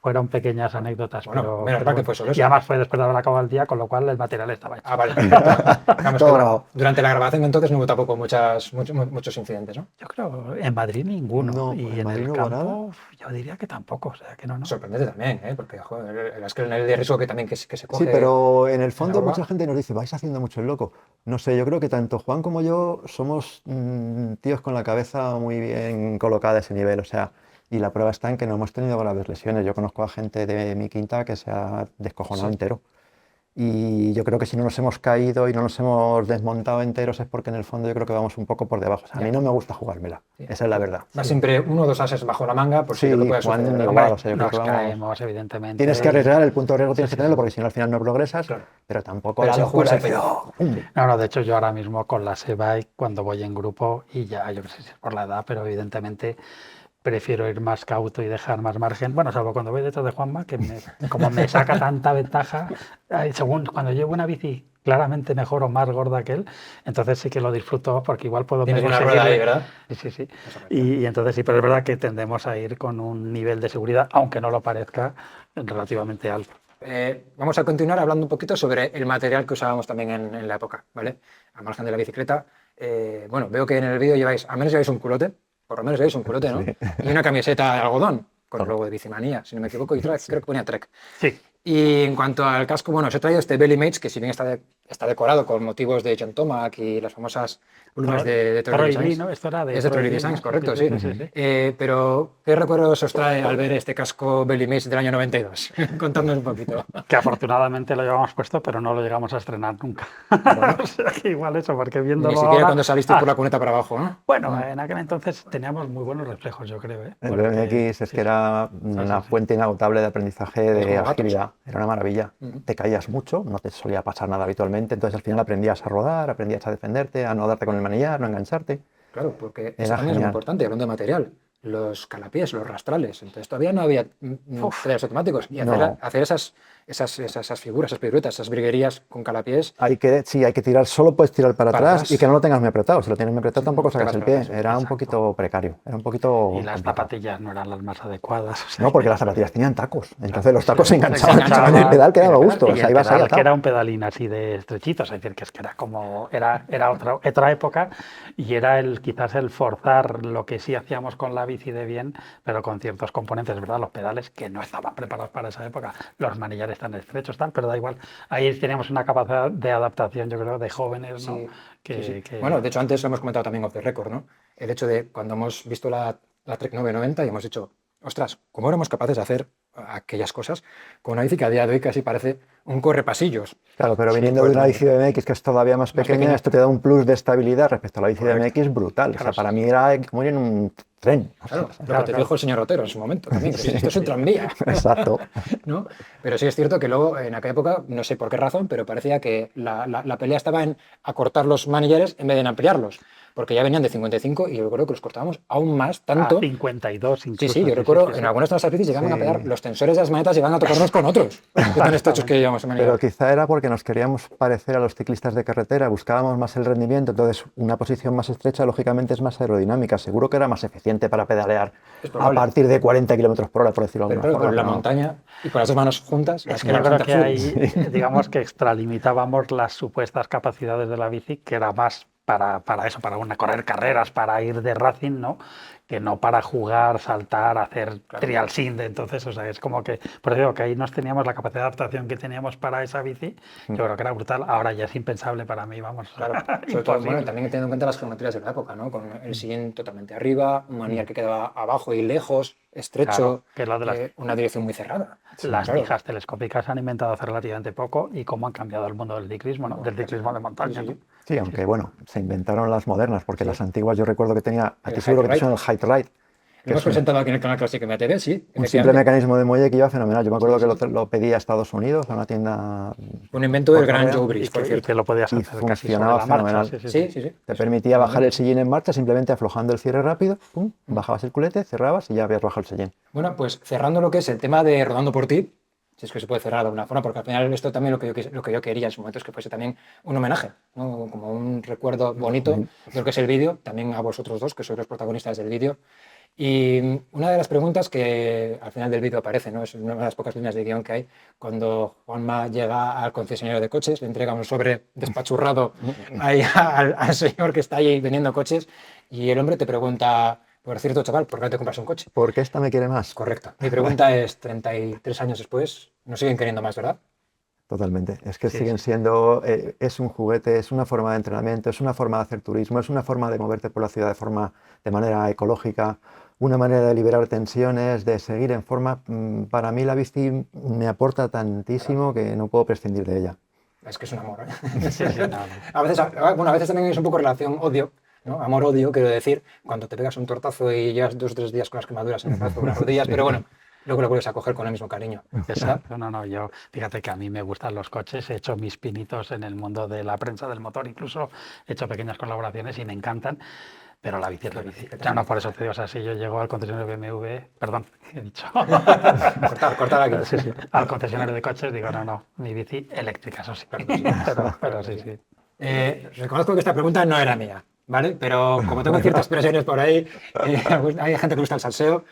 fueron pequeñas anécdotas. Bueno, menos mal que fue solo eso. Y además fue después de haber acabado el día, con lo cual el material estaba hecho. Vale. Durante la grabación entonces no hubo tampoco muchos incidentes, ¿no? Yo creo en Madrid ninguno. No, y en el campo yo diría que tampoco, o sea que no. Sorprendente también, porque joder, es que en el de riesgo que también que se coge. Sí, pero en el fondo mucha gente nos dice, vais haciendo mucho el loco. No sé, yo creo que tanto Juan como yo somos tíos con la cabeza muy bien colocada a ese nivel, o sea, y la prueba está en que no hemos tenido graves lesiones. Yo conozco a gente de mi quinta que se ha descojonado entero. Y yo creo que si no nos hemos caído y no nos hemos desmontado enteros es porque en el fondo yo creo que vamos un poco por debajo. O sea, a mí no me gusta jugármela, esa es la verdad. Va siempre 1 o 2 ases bajo la manga por si lo puedes suceder. Igual, o sea, nos caemos, evidentemente. Tienes que arriesgar, el punto de riesgo tienes que tenerlo porque si no al final no progresas, pero tampoco la locura. No, de hecho yo ahora mismo con la Sebike cuando voy en grupo y ya, yo no sé si es por la edad, pero evidentemente prefiero ir más cauto y dejar más margen. Bueno, salvo cuando voy detrás de Juanma, que como me saca tanta ventaja, según cuando llevo una bici claramente mejor o más gorda que él, entonces sí que lo disfruto porque igual puedo... Tienes una rueda ahí, ¿verdad? Sí. Y entonces sí, pero es verdad que tendemos a ir con un nivel de seguridad, aunque no lo parezca, relativamente alto. Vamos a continuar hablando un poquito sobre el material que usábamos también en la época, ¿vale? Al margen de la bicicleta. Bueno, veo que en el vídeo al menos lleváis un culote. Por lo menos lleváis un culote, ¿no? Sí. Y una camiseta de algodón, con el logo de Bicimanía, si no me equivoco, y creo que ponía Trek. Sí. Y en cuanto al casco, bueno, os he traído este Belly Mates, que si bien está decorado con motivos de John Tomac y las famosas columnas de Troy Designs. ¿No? Esto era es de Troy Designs, correcto, sí. Pero, ¿qué recuerdos os trae al ver este casco Belly Mates del año 92? Contadnos un poquito. Que afortunadamente lo llevamos puesto, pero no lo llegamos a estrenar nunca. Bueno, o sea, que igual eso, porque viéndolo ni siquiera ahora, cuando saliste por la cuneta para abajo, ¿no? Bueno, en aquel entonces teníamos muy buenos reflejos, yo creo. El BMX es que era una fuente inagotable de aprendizaje de agilidad. Era una maravilla. Te caías mucho, no te solía pasar nada habitualmente, entonces al final aprendías a rodar, aprendías a defenderte, a no darte con el manillar, no engancharte. Claro, porque eso también es muy importante, hablando de material. Los calapiés, los rastrales, entonces todavía no había pedales automáticos y hacer esas figuras, esas piruetas, esas briguerías con calapiés. Hay que tirar, solo puedes tirar para atrás y que no lo tengas muy apretado. Si lo tienes muy apretado tampoco sacas el pie. Era un poquito precario, era un poquito... Y las zapatillas no eran las más adecuadas. O sea, no, porque las zapatillas tenían tacos, entonces los tacos se enganchaban en el pedal que daba gusto. O sea, ibas ahí que era un pedalín así de estrechitos, es decir, que era como... Era otra época y era quizás el forzar lo que sí hacíamos con la bici de bien, pero con ciertos componentes, ¿verdad? Los pedales que no estaban preparados para esa época, los manillares tan estrechos, tal, pero da igual. Ahí teníamos una capacidad de adaptación, yo creo, de jóvenes, ¿no? Sí. Bueno, de hecho, antes lo hemos comentado también off the record, ¿no? El hecho de cuando hemos visto la Trek 990 y hemos dicho, ostras, ¿cómo éramos capaces de hacer aquellas cosas con una bici que a día de hoy casi parece un correpasillos? Claro, pero viniendo de una bici de BMX que es todavía más pequeña, esto te da un plus de estabilidad respecto a la bici de BMX brutal. Claro, o sea, para mí era como ir en un tren. Claro, lo que te dijo el señor Otero en su momento también, que esto es un tranvía. Exacto. ¿No? Pero sí es cierto que luego, en aquella época, no sé por qué razón, pero parecía que la pelea estaba en acortar los manillares en vez de en ampliarlos. porque ya venían de 55 y yo recuerdo que los cortábamos aún más, tanto. A 52 incluso. Sí, yo recuerdo en algunas de nuestras bicis llegaban a pegar los tensores de las manetas, llegaban a tocarnos con otros. Con estos hechos que llevamos a manejar. Pero quizá era porque nos queríamos parecer a los ciclistas de carretera, buscábamos más el rendimiento, entonces una posición más estrecha lógicamente es más aerodinámica, seguro que era más eficiente para pedalear a partir de 40 km por hora, por decirlo de alguna forma. Pero la montaña y con las dos manos juntas, es que yo creo que ahí, digamos que extralimitábamos las supuestas capacidades de la bici, que era más para eso, para correr carreras, para ir de racing, ¿no? Que no para jugar, saltar, hacer trial sim. Entonces, o sea, es como que, por eso digo que ahí nos teníamos la capacidad de adaptación que teníamos para esa bici, yo creo que era brutal. Ahora ya es impensable para mí, vamos. Claro, sobre todo, bueno, también teniendo en cuenta las geometrías de la época, ¿no? Con el sillín totalmente arriba, un manillar que quedaba abajo y lejos, estrecho, claro, que una dirección muy cerrada. Las tijas telescópicas se han inventado hace relativamente poco y cómo han cambiado el mundo del ciclismo, ¿no? Del ciclismo de montaña. Sí, aunque bueno, se inventaron las modernas, porque las antiguas yo recuerdo que tenía, a ti seguro que te suena el Height Ride. Lo hemos presentado aquí en el canal Classic MTV, sí. Un simple mecanismo de muelle que iba fenomenal. Yo me acuerdo que lo pedí a Estados Unidos, a una tienda. Un invento del gran Joe Brice, por cierto. Que lo podías hacer funcionaba fenomenal. Sí. Te permitía bajar el sillín en marcha simplemente aflojando el cierre rápido, pum, bajabas el culete, cerrabas y ya habías bajado el sillín. Bueno, pues cerrando lo que es el tema de Rodando por ti, si es que se puede cerrar de alguna forma, porque al final esto también lo que yo quería en su momento es que fuese también un homenaje, ¿no? Como un recuerdo bonito de lo que es el vídeo, también a vosotros dos, que sois los protagonistas del vídeo. Y una de las preguntas que al final del vídeo aparece, ¿no? Es una de las pocas líneas de guión que hay, cuando Juanma llega al concesionario de coches, le entrega un sobre despachurrado ahí al señor que está ahí vendiendo coches y el hombre te pregunta: por cierto, chaval, ¿por qué no te compras un coche? Porque esta me quiere más. Correcto. Mi pregunta es, 33 años después, nos siguen queriendo más, ¿verdad? Totalmente. Es que siguen siendo, es un juguete, es una forma de entrenamiento, es una forma de hacer turismo, es una forma de moverte por la ciudad de manera ecológica, una manera de liberar tensiones, de seguir en forma. Para mí la bici me aporta tantísimo que no puedo prescindir de ella. Es que es un amor, ¿eh? A veces también es un poco relación odio, ¿no? Amor-odio, quiero decir, cuando te pegas un tortazo y llevas 2 o 3 días con las quemaduras en el brazo o las rodillas, pero bueno, luego lo vuelves a coger con el mismo cariño. Exacto, yo, fíjate que a mí me gustan los coches, he hecho mis pinitos en el mundo de la prensa del motor, incluso he hecho pequeñas colaboraciones y me encantan, pero la bici es la bici. Ya no, por eso te digo, o sea, si yo llego al concesionario de BMW, perdón, he dicho. cortar aquí. Sí, al concesionario de coches digo, no, mi bici eléctrica, eso sí, pero sí. Reconozco que esta pregunta no era mía, ¿vale? Pero como tengo ciertas presiones por ahí, hay gente que le gusta el salseo.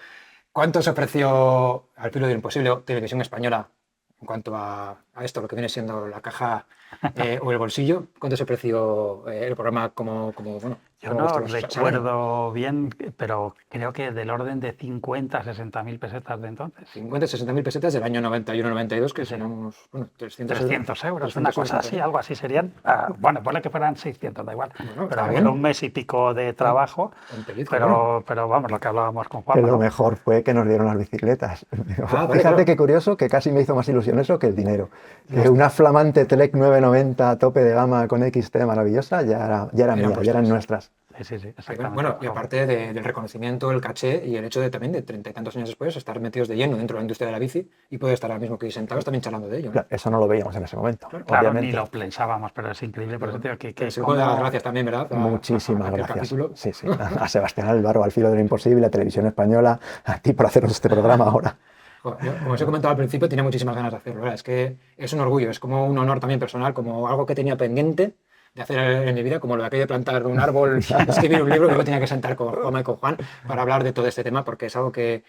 ¿Cuánto se ofreció al filo del imposible Televisión Española en cuanto a esto, lo que viene siendo la caja o el bolsillo? ¿Cuánto se ofreció el programa como bueno? Yo no recuerdo bien, pero creo que del orden de 50 a 60.000 pesetas de entonces. 50 a 60.000 pesetas del año 91-92, que serán unos 300 euros, una cosa así, algo así serían. Bueno, ponle que fueran 600, da igual. Bueno, pero era un mes y pico de trabajo, pero vamos, lo que hablábamos con Juan. Lo mejor fue que nos dieron las bicicletas. Fíjate qué curioso, que casi me hizo más ilusión eso que el dinero. Que una flamante Trek 990 a tope de gama con XT maravillosa ya era mía, ya eran nuestras. Sí, exactamente. Bueno, y aparte del reconocimiento, el caché y el hecho de también de 30 y tantos años después estar metidos de lleno dentro de la industria de la bici y poder estar ahora mismo aquí sentados también charlando de ello, ¿no? Claro, eso no lo veíamos en ese momento. Claro, ni lo pensábamos, pero es increíble. Por eso digo que se puede dar las gracias también, ¿verdad? Muchísimas gracias. Sí. A Sebastián Álvaro, al filo de lo imposible, a Televisión Española, a ti por hacernos este programa ahora. Yo, como os he comentado al principio, tenía muchísimas ganas de hacerlo, ¿verdad? Es que es un orgullo, es como un honor también personal, como algo que tenía pendiente de hacer en mi vida, como lo de aquello de plantar un árbol, escribir un libro, que me tenía que sentar con Juanma y con Juan para hablar de todo este tema, porque es algo que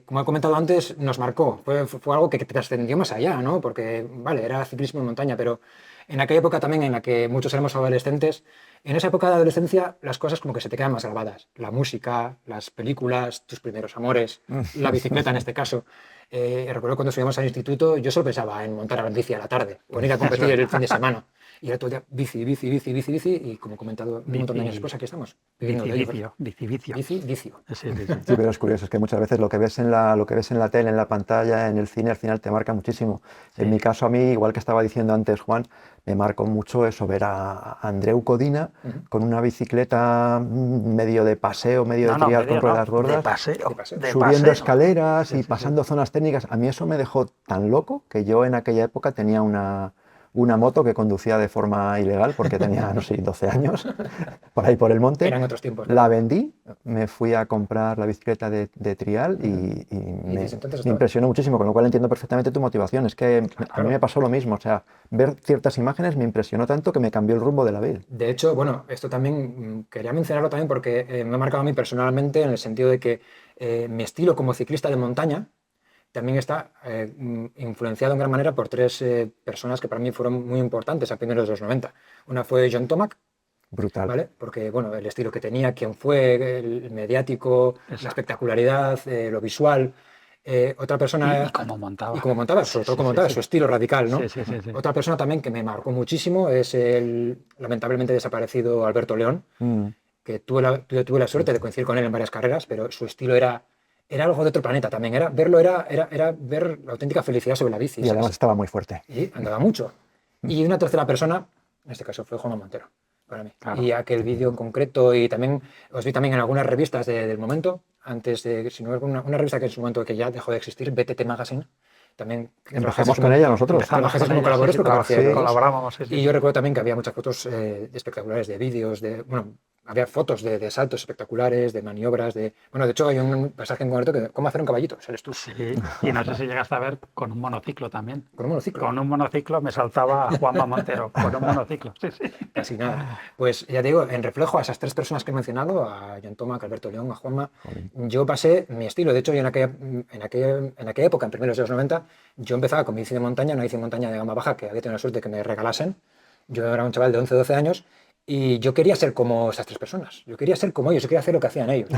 como he comentado antes, nos marcó, fue algo que trascendió más allá, ¿no? Porque, vale, era ciclismo en montaña, pero en aquella época también en la que muchos éramos adolescentes, en esa época de adolescencia las cosas como que se te quedan más grabadas. La música, las películas, tus primeros amores, la bicicleta en este caso. Recuerdo cuando subíamos al instituto, yo solo pensaba en montar a la bici a la tarde, con ir a competir el fin de semana. Y era todo el día bici, y como he comentado un montón de años después, aquí estamos. Vicio. Sí, pero es curioso, es que muchas veces lo que ves en la tele, en la pantalla, en el cine, al final te marca muchísimo. Sí. En mi caso, a mí, igual que estaba diciendo antes Juan, me marcó mucho eso, ver a Andreu Codina con una bicicleta medio de paseo, medio de trial con ruedas gordas, subiendo escaleras y pasando zonas técnicas. A mí eso me dejó tan loco que yo en aquella época tenía una una moto que conducía de forma ilegal porque tenía, no sé, 12 años, por ahí por el monte. Eran otros tiempos, ¿no? La vendí, me fui a comprar la bicicleta de trial y me impresionó muchísimo, con lo cual entiendo perfectamente tu motivación. Es que a mí me pasó lo mismo, o sea, ver ciertas imágenes me impresionó tanto que me cambió el rumbo de la vida. De hecho, bueno, esto también quería mencionarlo también porque me ha marcado a mí personalmente en el sentido de que mi estilo como ciclista de montaña también está influenciado en gran manera por tres personas que para mí fueron muy importantes a primeros de los 90. Una fue John Tomac, Brutal. ¿vale? Porque, bueno, el estilo que tenía, quién fue, el mediático, la espectacularidad, lo visual. Otra persona... Y cómo montaba. Y cómo montaba, sobre todo cómo montaba, su estilo radical, ¿no? Sí. Otra persona también que me marcó muchísimo es el lamentablemente desaparecido Alberto León, que tuve la suerte de coincidir con él en varias carreras, pero su estilo era algo de otro planeta también. Era ver la auténtica felicidad sobre la bici. Y además estaba muy fuerte. Y andaba mucho. Y una tercera persona, en este caso fue Juanma Montero, para mí. Claro. Y aquel vídeo en concreto, y también os vi también en algunas revistas del momento, antes de, si no, una revista que en su momento que ya dejó de existir, BTT Magazine. También empezamos con ella nosotros. Trabajaste como colaboradores porque colaborábamos. Y yo recuerdo también que había muchas fotos espectaculares de vídeos, bueno, había fotos de saltos espectaculares, de maniobras, bueno, de hecho hay un pasaje en concreto que cómo hacer un caballito, sales tú. Sí, y no sé si llegaste a ver con un monociclo también. ¿Con un monociclo? Con un monociclo me saltaba Juanma Montero, con un monociclo, sí. Casi nada. Pues ya te digo, en reflejo a esas tres personas que he mencionado, a John Tomac, a Alberto León, a Juanma, yo pasé mi estilo. De hecho, yo en aquella época, en primeros de los 90, yo empezaba con mi bici de montaña, una bici de montaña de gama baja que había tenido la suerte de que me regalasen. Yo era un chaval de 11, 12 años y yo quería ser como esas tres personas. Yo quería ser como ellos, yo quería hacer lo que hacían ellos.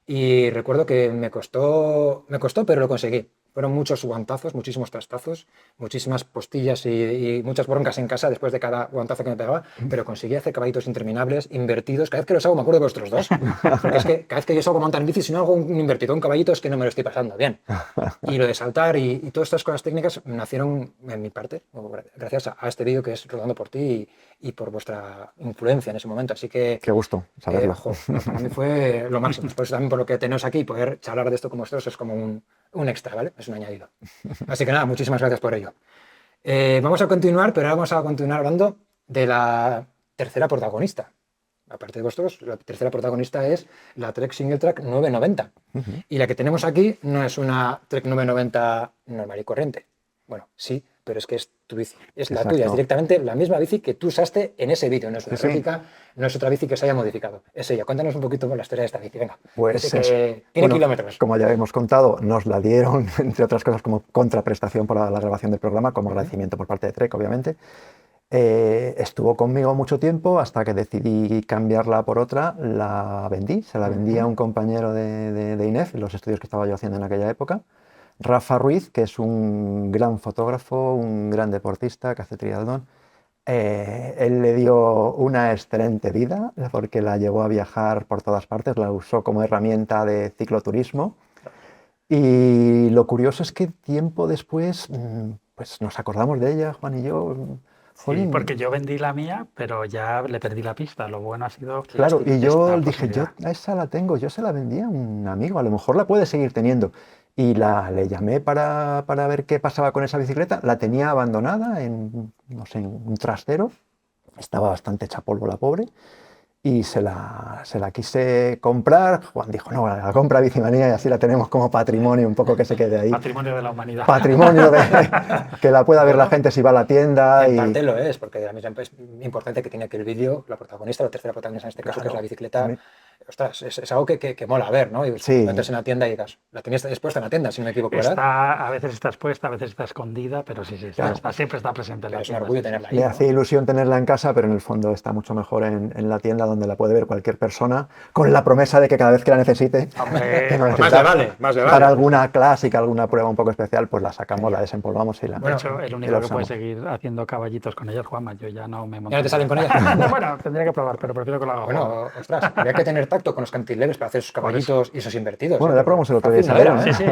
Y recuerdo que me costó, pero lo conseguí. Fueron muchos guantazos, muchísimos trastazos, muchísimas postillas y muchas broncas en casa después de cada guantazo que me pegaba, pero conseguí hacer caballitos interminables, invertidos. Cada vez que los hago me acuerdo de vosotros dos. Porque es que cada vez que yo salgo a montar en bici, si no hago un invertido, un caballito, es que no me lo estoy pasando bien. Y lo de saltar y todas estas cosas técnicas nacieron en mi parte, gracias a este vídeo que es Rodando por ti y por vuestra influencia en ese momento. Así que... Qué gusto saberlo. Para mí fue lo máximo. Por eso también por lo que tenéis aquí, poder charlar de esto con vosotros es como un extra, ¿vale? Es un añadido. Así que nada, muchísimas gracias por ello. Vamos a continuar, pero ahora vamos a continuar hablando de la tercera protagonista. Aparte de vosotros, la tercera protagonista es la Trek Single Track 990. Y la que tenemos aquí no es una Trek 990 normal y corriente. Bueno, sí, pero es que es tu bici. Es la tuya, es directamente la misma bici que tú usaste en ese vídeo. No es una réplica, no es otra bici que se haya modificado. Es ella. Cuéntanos un poquito la historia de esta bici. Venga. Pues tiene kilómetros. Como ya hemos contado, nos la dieron, entre otras cosas, como contraprestación por la grabación del programa, como agradecimiento por parte de Trek, obviamente. Estuvo conmigo mucho tiempo hasta que decidí cambiarla por otra. La vendí, se la vendí a un compañero de INEF, los estudios que estaba yo haciendo en aquella época. Rafa Ruiz, que es un gran fotógrafo, un gran deportista que hace triatlón. Él le dio una excelente vida porque la llevó a viajar por todas partes, la usó como herramienta de cicloturismo. Y lo curioso es que tiempo después pues nos acordamos de ella, Juan y yo. Sí, porque yo vendí la mía, pero ya le perdí la pista. Lo bueno ha sido... Claro, y yo dije, yo esa la tengo, yo se la vendí a un amigo, a lo mejor la puede seguir teniendo. Y le llamé para ver qué pasaba con esa bicicleta. La tenía abandonada en, no sé, en un trastero. Estaba bastante hecha polvo la pobre. Y se la quise comprar. Juan dijo, no, la compra Bicimanía y así la tenemos como patrimonio, un poco que se quede ahí. Patrimonio de la humanidad. Patrimonio que la pueda ver la gente si va a la tienda. En parte lo es, porque a mí es importante que tiene que el vídeo, la protagonista, la tercera protagonista en este caso, que es la bicicleta. Ostras, es algo que mola ver, ¿no? Y sí. Entras en la tienda y digas, la tenías expuesta en la tienda, si no me equivoco, ¿verdad? A veces está expuesta, a veces está escondida, pero sí, claro. Siempre está presente en la tienda. Es un orgullo tenerla ahí. Le hace ilusión tenerla en casa, pero en el fondo está mucho mejor en la tienda donde la puede ver cualquier persona, con la promesa de que cada vez que la necesite, más le vale. Para alguna clásica, alguna prueba un poco especial, pues la sacamos, la desempolvamos y la... De hecho, el único que puede seguir haciendo caballitos con ella es Juanma. Yo ya no me monto. ¿Ya no te salen con ella? Bueno, tendría que probar, pero prefiero que lo haga. Bueno, ostras, habría que tener tacto con los cantileves para hacer esos caballitos y esos invertidos. Bueno, ya probamos el otro día. Sí,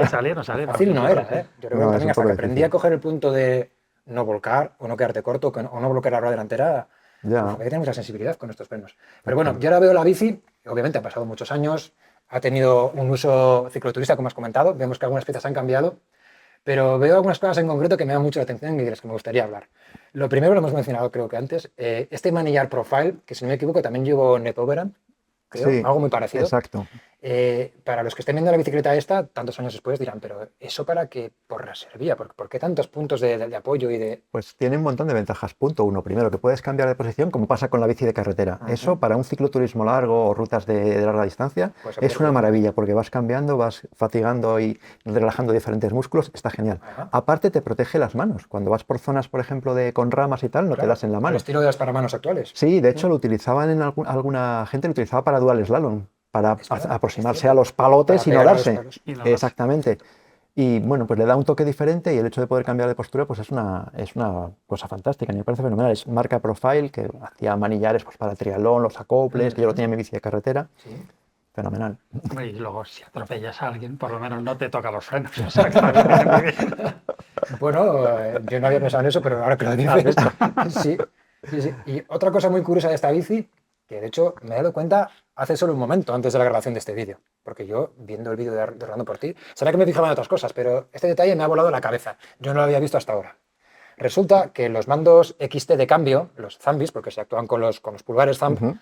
salieron. Fácil no era, ¿eh? Yo recuerdo también hasta que aprendí a coger el punto de no volcar o no quedarte corto o no bloquear la rueda delantera. Hay que tener mucha sensibilidad con estos frenos. Pero bueno, yo ahora veo la bici, obviamente han pasado muchos años, ha tenido un uso cicloturista, como has comentado, vemos que algunas piezas han cambiado, Pero veo algunas cosas en concreto que me dan mucho la atención y de las que me gustaría hablar. Lo primero lo hemos mencionado creo que antes, este manillar profile, que si no me equivoco también llevo NetOverhand, creo, Sí, algo muy parecido. exacto. Para los que estén viendo la bicicleta esta, tantos años después dirán, pero ¿eso para qué porra servía? ¿Por qué tantos puntos de apoyo y de...? Pues tiene un montón de ventajas. Punto uno, primero, que puedes cambiar de posición como pasa con la bici de carretera. Eso para un cicloturismo largo o rutas de larga distancia Pues es una maravilla porque vas cambiando, vas fatigando y relajando diferentes músculos. Está genial. Ajá. Aparte te protege las manos. Cuando vas por zonas, por ejemplo, con ramas y tal, no te das en la Al mano. estilo de las paramanos actuales. Sí, de hecho lo utilizaban alguna gente lo utilizaba para dual slalom, para Es verdad, aproximarse a los palotes para y no pegar a los darse. palos. Y no darse. Exactamente. Y bueno, pues le da un toque diferente y el hecho de poder cambiar de postura pues es una cosa fantástica, me parece fenomenal. Es marca Profile, que hacía manillares pues, para el triatlón, los acoples, que yo lo tenía en mi bici de carretera. Sí. Fenomenal. Y luego, si atropellas a alguien, por lo menos no te toca los frenos. O sea, que también es muy bien. Bueno, yo no había pensado en eso, pero ahora que lo dices, sí, sí, sí. Y otra cosa muy curiosa de esta bici, que de hecho me he dado cuenta hace solo un momento antes de la grabación de este vídeo, porque yo, viendo el vídeo de Rolando por ti, será que me fijaba en otras cosas, pero este detalle me ha volado la cabeza. Yo no lo había visto hasta ahora. Resulta que los mandos XT de cambio, los Thumbis, porque se actúan con los pulgares Thumb,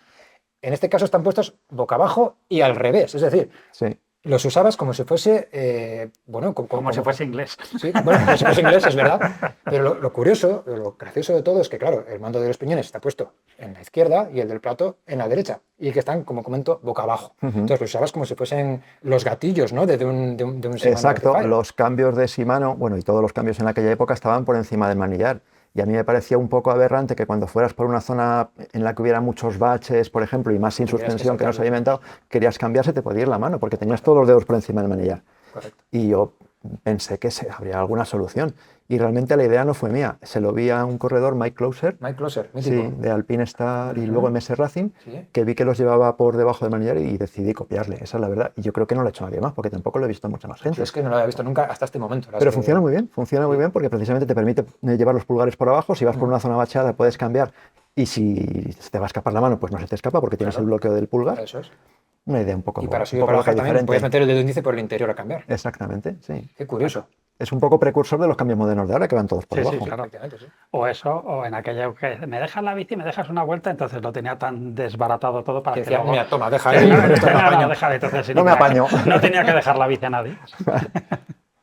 en este caso están puestos boca abajo y al revés, es decir, Sí. los usabas como si fuese, bueno, Como si fuese inglés. Sí, bueno, como si fuese inglés, es verdad. Pero lo curioso, lo gracioso de todo es que, claro, el mando de los piñones está puesto en la izquierda y el del plato en la derecha. Y que están, como comento, boca abajo. Entonces, los usabas como si fuesen los gatillos, ¿no? De un Shimano Exacto, Vertify. los cambios de Shimano, bueno, y todos los cambios en aquella época estaban por encima del manillar. Y a mí me parecía un poco aberrante que cuando fueras por una zona en la que hubiera muchos baches, por ejemplo, y más sin Tuvieras que suspensión que no se sacarlo. había inventado, querías cambiarse, te podía ir la mano, porque tenías todos los dedos por encima del manillar. Correcto. Y yo pensé que habría alguna solución. Y realmente la idea no fue mía. Se lo vi a un corredor, Mike Closer, Mike Closer, mítico. sí, de Alpine Star y luego MS Racing, Sí. que vi que los llevaba por debajo del manillar y decidí copiarle. Esa es la verdad. Y yo creo que no lo ha hecho nadie más, porque tampoco lo he visto a mucha más gente. Yo es que no lo había visto nunca hasta este momento. Pero funciona muy bien porque precisamente te permite llevar los pulgares por abajo. Si vas por una zona bacheada puedes cambiar y si te va a escapar la mano, pues no se te escapa porque tienes el bloqueo del pulgar. Eso es. Una idea un poco, Y para subir un y poco para bajar loca, también diferente. puedes meter el dedo índice por el interior a cambiar. Exactamente, sí. Qué curioso. Es un poco precursor de los cambios modernos de ahora que van todos por Sí, sí, debajo. claro. Efectivamente, sí. O eso, o en aquella época, me dejas la bici, me dejas una vuelta, entonces lo tenía tan desbaratado todo para Que que decía, luego... mira, toma, deja ahí, con esto me apaño. déjale, entonces, sí, No me apaño. No tenía que dejar la bici a nadie.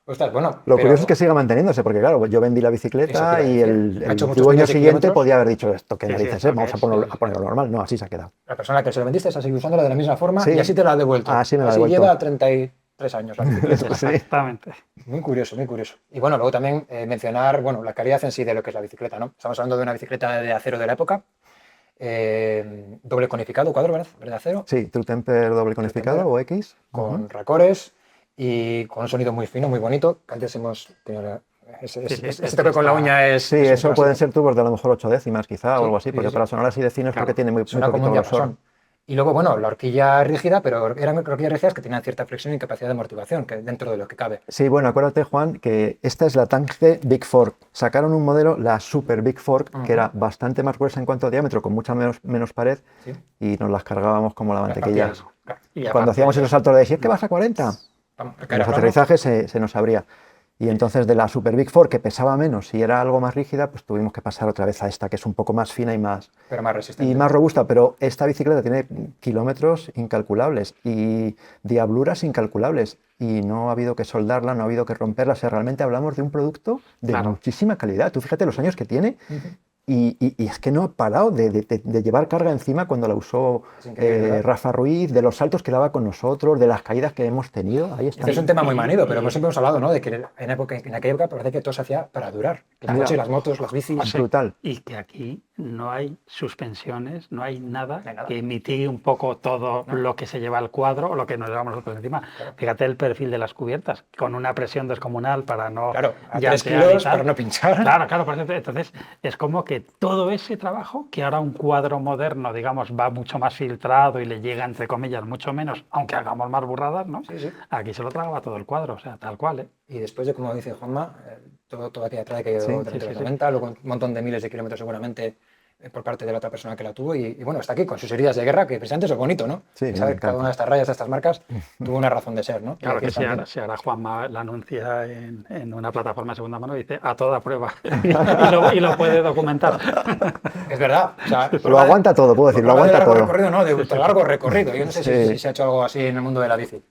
Ostras, bueno, Lo pero curioso es que siga manteniéndose, porque claro, yo vendí la Eso te bicicleta iba a y decir. Ha el hecho muchos dueño miles de siguiente kilómetros. podía haber dicho esto, que Sí, narices, esto vamos qué a es, ponerlo normal. No, así se ha quedado. la persona que se lo vendiste está seguir usándola de la misma forma Sí. y así te la ha devuelto. Así me la ha así devuelto. lleva 33 años la bicicleta. Sí. Exactamente. Muy curioso, muy curioso. Y bueno, luego también mencionar, bueno, la calidad en sí de lo que es la bicicleta, ¿no? Estamos hablando de una bicicleta de acero de la época, doble conificado, cuadro, ¿verdad? ¿De acero? Sí, True Temper doble conificado Temper. o X. Con racores y con un sonido muy fino, muy bonito, que antes hemos tenido... Ese toque con la uña es... Sí, es un eso clásico. pueden ser tubos de a lo mejor 8 décimas quizá Sí, o algo así, sí, porque sí. para sonar así de cine es porque Claro. tiene muy Suena como poquito un grosor. diapasón. Y luego, bueno, la horquilla rígida, pero eran horquillas rígidas que tenían cierta flexión y capacidad de amortiguación, que dentro de lo que cabe. Sí, bueno, acuérdate, Juan, que esta es la Tangte Big Fork. Sacaron un modelo, la Super Big Fork, que era bastante más gruesa en cuanto a diámetro, con mucha menos pared, Sí. y nos las cargábamos como la mantequilla. Las partías. Y Cuando aparte, hacíamos esos saltos de decir que vas a 40, Vamos, en los aterrizajes se nos abría. Y entonces de la Super Big Four, que pesaba menos y era algo más rígida, pues tuvimos que pasar otra vez a esta, que es un poco más fina pero más resistente. y más robusta. Pero esta bicicleta tiene kilómetros incalculables y diabluras incalculables. Y no ha habido que soldarla, no ha habido que romperla. O sea, realmente hablamos de un producto de Claro. muchísima calidad. Tú fíjate los años que tiene. Y es que no ha parado de llevar carga encima cuando la usó Es increíble, ¿verdad? Rafa Ruiz, de los saltos que daba con nosotros, de las caídas que hemos tenido. Ahí está. Este es un tema muy manido, pero siempre hemos hablado, ¿no? De que en aquella época parece que todo se hacía para durar. Los Mira. coches, las motos, las bicis. Brutal. Y que aquí no hay suspensiones, no hay nada, No hay nada. que mitigue un poco todo lo que se lleva al cuadro o lo que nos llevamos nosotros encima. Fíjate el perfil de las cubiertas, con una presión descomunal para no... Claro, a 3 llancear y kilos tal. para no pinchar. Claro, por ejemplo, entonces es como que todo ese trabajo, que ahora un cuadro moderno, digamos, va mucho más filtrado y le llega, entre comillas, mucho menos, aunque hagamos más burradas, ¿no? Sí, sí. Aquí se lo tragaba todo el cuadro, o sea, tal cual, ¿eh? Y después de, como dice Juanma, toda aquella trayectoria que Sí, durante sí, los sí. 90, luego un montón de miles de kilómetros seguramente por parte de la otra persona que la tuvo y bueno, está aquí con sus heridas de guerra, que precisamente eso es bonito, ¿no? Sí, saber que cada una de estas rayas, de estas marcas, tuvo una razón de ser, ¿no? Claro que si ahora Juanma la anuncia en una plataforma de segunda mano, dice a toda prueba y lo puede documentar. Es verdad. O sea, lo aguanta todo, puedo decir, lo aguanta de largo todo. Recorrido, no, de ultra largo recorrido. Yo no sé si se ha hecho algo así en el mundo de la bici.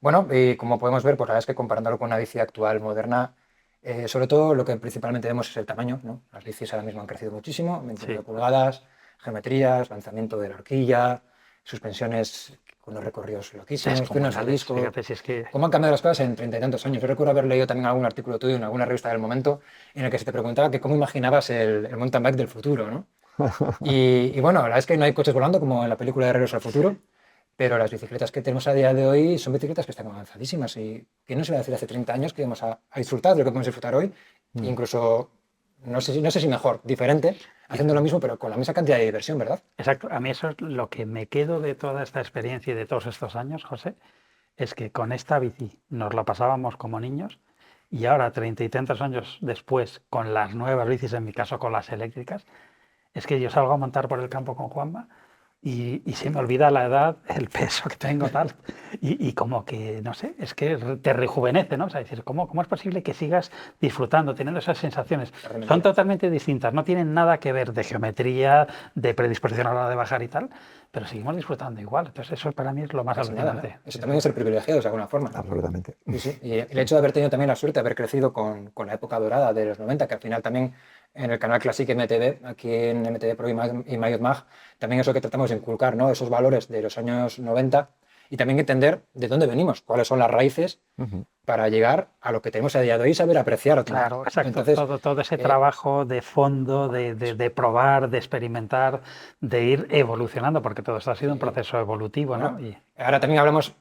Bueno, y como podemos ver, pues la verdad es que comparándolo con una bici actual, moderna, sobre todo lo que principalmente vemos es el tamaño, ¿no? Las bicis ahora mismo han crecido muchísimo, 29 pulgadas, geometrías, lanzamiento de la horquilla, suspensiones con los recorridos loquísimos, frenos a disco. Fíjate, si es que... ¿Cómo han cambiado las cosas en 30 y tantos años? Yo recuerdo haber leído también algún artículo tuyo en alguna revista del momento en el que se te preguntaba que cómo imaginabas el mountain bike del futuro, ¿no? Y bueno, la verdad es que no hay coches volando como en la película de Regreso al Futuro, pero las bicicletas que tenemos a día de hoy son bicicletas que están avanzadísimas y que no se iba a decir hace 30 años que íbamos a disfrutar de lo que podemos disfrutar hoy, incluso, no sé si mejor, diferente, haciendo lo mismo pero con la misma cantidad de diversión, ¿verdad? Exacto, a mí eso es lo que me quedo de toda esta experiencia y de todos estos años, José, es que con esta bici nos la pasábamos como niños y ahora, 30 y tantos años después, con las nuevas bicis, en mi caso con las eléctricas, es que yo salgo a montar por el campo con Juanma y se me olvida la edad, el peso que tengo, tal. Y como que, no sé, es que te rejuvenece, ¿no? O sea, decir, ¿cómo es posible que sigas disfrutando, teniendo esas sensaciones? Son totalmente distintas, no tienen nada que ver de geometría, de predisposición a la hora de bajar y tal, pero seguimos disfrutando igual. Entonces eso para mí es lo más alucinante. Eso también es ser privilegiados de alguna forma. Absolutamente. Sí. Y el hecho de haber tenido también la suerte de haber crecido con la época dorada de los 90, que al final también en el canal Classic MTV, aquí en MTV Pro y Mayotte Mag, también es lo que tratamos de inculcar, ¿no? Esos valores de los años 90 y también entender de dónde venimos, cuáles son las raíces para llegar a lo que tenemos a día de hoy y saber apreciar. Claro, exacto. Entonces, todo ese trabajo de fondo, de probar, de experimentar, de ir evolucionando, porque todo esto ha sido un proceso evolutivo, ¿no? Bueno, ahora también hablamos,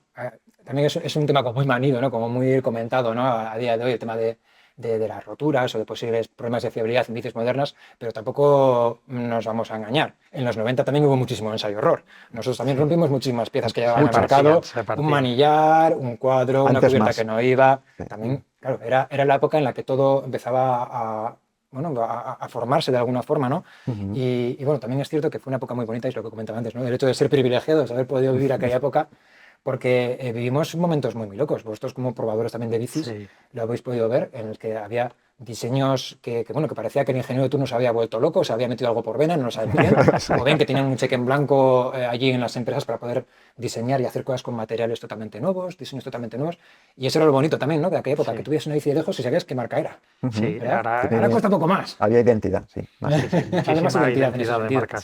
también es un tema como muy manido, ¿no? Como muy comentado, ¿no? A día de hoy, el tema de las roturas o de posibles problemas de fiabilidad en bicis modernas, pero tampoco nos vamos a engañar. En los 90 también hubo muchísimo ensayo-error. Nosotros también rompimos muchísimas piezas que llevaban al mercado, un manillar, un cuadro, una cubierta que no iba. También, claro, era la época en la que todo empezaba a formarse de alguna forma, ¿no? Y bueno, también es cierto que fue una época muy bonita, y es lo que comentaba antes, ¿no? El hecho de ser privilegiados, haber podido vivir aquella época, porque vivimos momentos muy locos. Vosotros como probadores también de bicis lo habéis podido ver, en el que había diseños que parecía que el ingeniero de turno se había vuelto loco, se había metido algo por vena, no lo saben bien, o bien que tenían un cheque en blanco allí en las empresas para poder diseñar y hacer cosas con materiales totalmente nuevos, diseños totalmente nuevos, y eso era lo bonito también, ¿no? De aquella época, que tuvieras una bici de lejos y sabías qué marca era. Sí, ahora cuesta un poco más. Había identidad, sí. Había más identidad en ese de sentido. marca,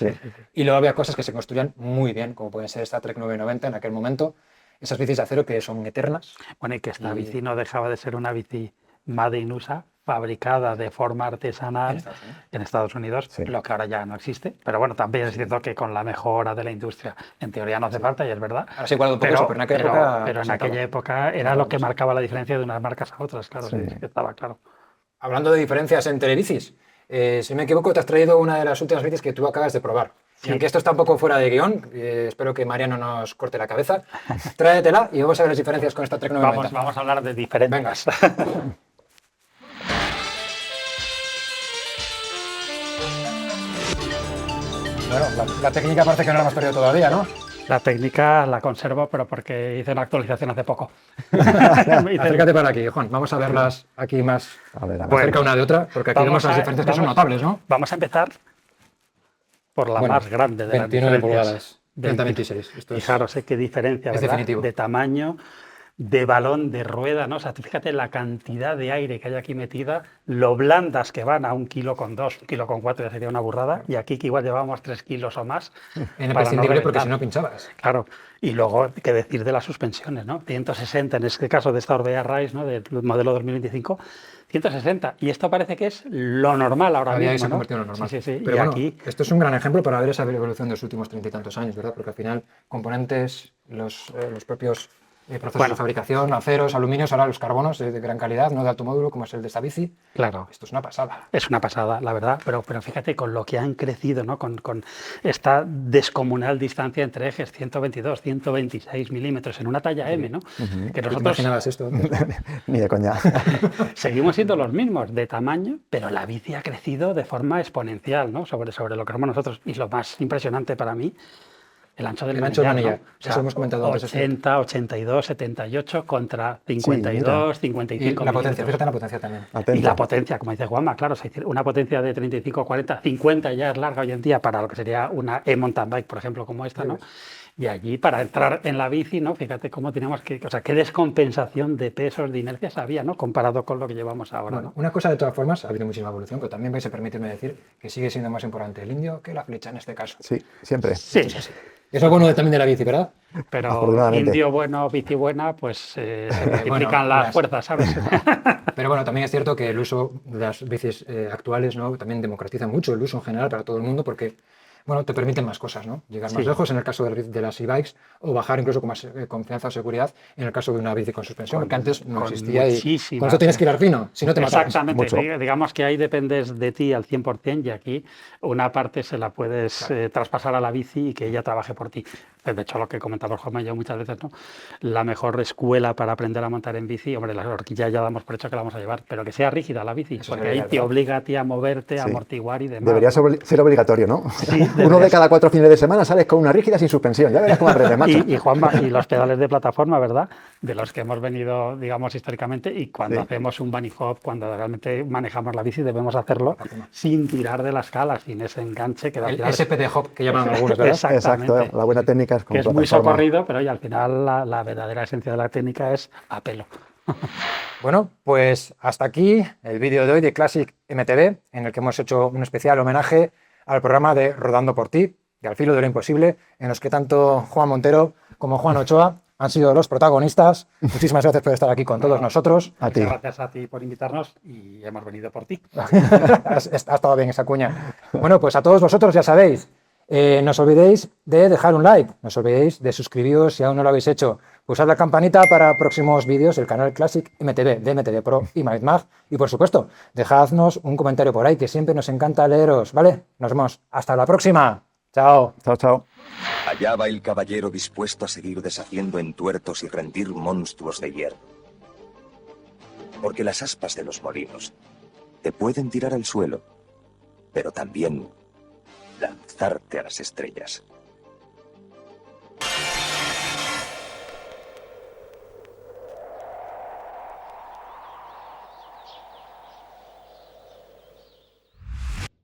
Y luego había cosas que se construían muy bien, como pueden ser esta Trek 990 en aquel momento, esas bicis de acero que son eternas. Bueno, y que esta bici no dejaba de ser una bici Made in USA, fabricada de forma artesanal en Estados Unidos, lo que ahora ya no existe. Pero bueno, también es cierto que con la mejora de la industria, en teoría no hace falta, y es verdad. Ahora se guarda un poco eso, pero en aquella época era lo que marcaba la diferencia de unas marcas a otras, claro, sí, que estaba claro. Hablando de diferencias entre bicis, si me equivoco, te has traído una de las últimas bicis que tú acabas de probar. Y aunque esto está un poco fuera de guión, espero que Mariano nos corte la cabeza, tráetela y vamos a ver las diferencias con esta Trek 990. Vamos a hablar de diferentes. Venga. Bueno, la técnica parece que no la hemos perdido todavía, ¿no? La técnica la conservo, pero porque hice una actualización hace poco. Acércate para aquí, Juan. Vamos a verlas aquí más cerca una de otra, porque aquí vemos las diferencias que son notables, ¿no? Vamos a empezar por la más grande de las 29 pulgadas, 30-26. Fijaros qué diferencia, ¿verdad? De tamaño, de balón, de rueda, ¿no? O sea, fíjate la cantidad de aire que hay aquí metida, lo blandas que van a 1,2 kilos, 1,4 kilos ya sería una burrada, y aquí que igual llevamos 3 kilos o más. Imprescindible porque si no pinchabas. Claro, y luego, qué decir de las suspensiones, ¿no? 160 en este caso de esta Orbea Rise, ¿no? Del modelo 2025, 160. Y esto parece que es lo normal ahora mismo, se ha convertido en lo normal. Sí. Pero bueno, aquí esto es un gran ejemplo para ver esa evolución de los últimos 30 y tantos años, ¿verdad? Porque al final componentes, los propios procesos de fabricación, aceros, aluminios, ahora los carbonos de gran calidad, no de alto módulo, como es el de esta bici. Claro. Esto es una pasada. Es una pasada, la verdad, pero fíjate con lo que han crecido, ¿no? Con esta descomunal distancia entre ejes, 122, 126 milímetros en una talla M, ¿no? Que ¿Te nosotros imaginabas esto? Ni de coña. seguimos siendo los mismos de tamaño, pero la bici ha crecido de forma exponencial, ¿no? Sobre lo que somos nosotros. Y lo más impresionante para mí, el ancho del manillar, ¿no? O sea, eso hemos comentado antes. 80, 82, 78 contra 52, 55 Y la potencia, milímetros. fíjate la potencia también. Atento. Y la potencia, como dice Juanma, claro, una potencia de 35, 40, 50 ya es larga hoy en día para lo que sería una e-mountain bike, por ejemplo, como esta, ¿no? Y allí, para entrar en la bici, ¿no? Fíjate cómo teníamos que... O sea, qué descompensación de pesos, de inercias había, ¿no? Comparado con lo que llevamos ahora, Bueno, ¿no? una cosa, de todas formas, ha habido muchísima evolución, pero también vais a permitirme decir que sigue siendo más importante el indio que la flecha en este caso. Sí, siempre. Sí, Eso es lo bueno también de la bici, ¿verdad? pero Afortunadamente. indio bueno, bici buena, pues se multiplican bueno, las fuerzas, ¿sabes? Pero bueno, también es cierto que el uso de las bicis actuales, ¿no? También democratiza mucho el uso en general para todo el mundo porque, bueno, te permiten más cosas, ¿no? Llegar más Sí. lejos en el caso de las e-bikes o bajar incluso con más confianza o seguridad en el caso de una bici con suspensión, porque antes no con existía y muchísima- con eso tienes que ir al fino, si no te matas. Exactamente, Mucho. digamos que ahí dependes de ti al 100% y aquí una parte se la puedes traspasar a la bici y que ella trabaje por ti. De hecho, lo que comentamos Juanma y yo muchas veces, ¿no? La mejor escuela para aprender a montar en bici, hombre, la horquilla ya damos por hecho que la vamos a llevar, pero que sea rígida la bici, Eso porque sería ahí te verdad. obliga a ti a moverte, a Sí. amortiguar y demás. Debería ¿no? ser obligatorio, ¿no? Sí, Uno debería de cada 4 fines de semana sales con una rígida sin suspensión. Ya verás cómo aprendes, macho. Y Juanma, y los pedales de plataforma, ¿verdad? De los que hemos venido, digamos, históricamente, y cuando Sí. hacemos un bunny hop, cuando realmente manejamos la bici, debemos hacerlo sin tirar de la escala, sin ese enganche que al El final SPD Hop que llaman algunos, ¿verdad? Exactamente. Exacto, la buena técnica es como que es muy plataforma. socorrido, pero oye, al final la verdadera esencia de la técnica es a pelo. Bueno, pues hasta aquí el vídeo de hoy de Classic MTB, en el que hemos hecho un especial homenaje al programa de Rodando por ti, de Al filo de lo imposible, en los que tanto Juan Montero como Juan Ochoa han sido los protagonistas. Muchísimas gracias por estar aquí con todos nosotros. A ti. Muchas gracias a ti por invitarnos y hemos venido por ti. Ha estado bien esa cuña. Bueno, pues a todos vosotros ya sabéis, no os olvidéis de dejar un like, no os olvidéis de suscribiros si aún no lo habéis hecho. Pulsad la campanita para próximos vídeos del canal Classic MTB, de MTB Pro y Mag. Y por supuesto, dejadnos un comentario por ahí, que siempre nos encanta leeros, ¿vale? Nos vemos. Hasta la próxima. Chao. Chao, chao. Allá va el caballero dispuesto a seguir deshaciendo entuertos y rendir monstruos de hierro. Porque las aspas de los molinos te pueden tirar al suelo, pero también lanzarte a las estrellas.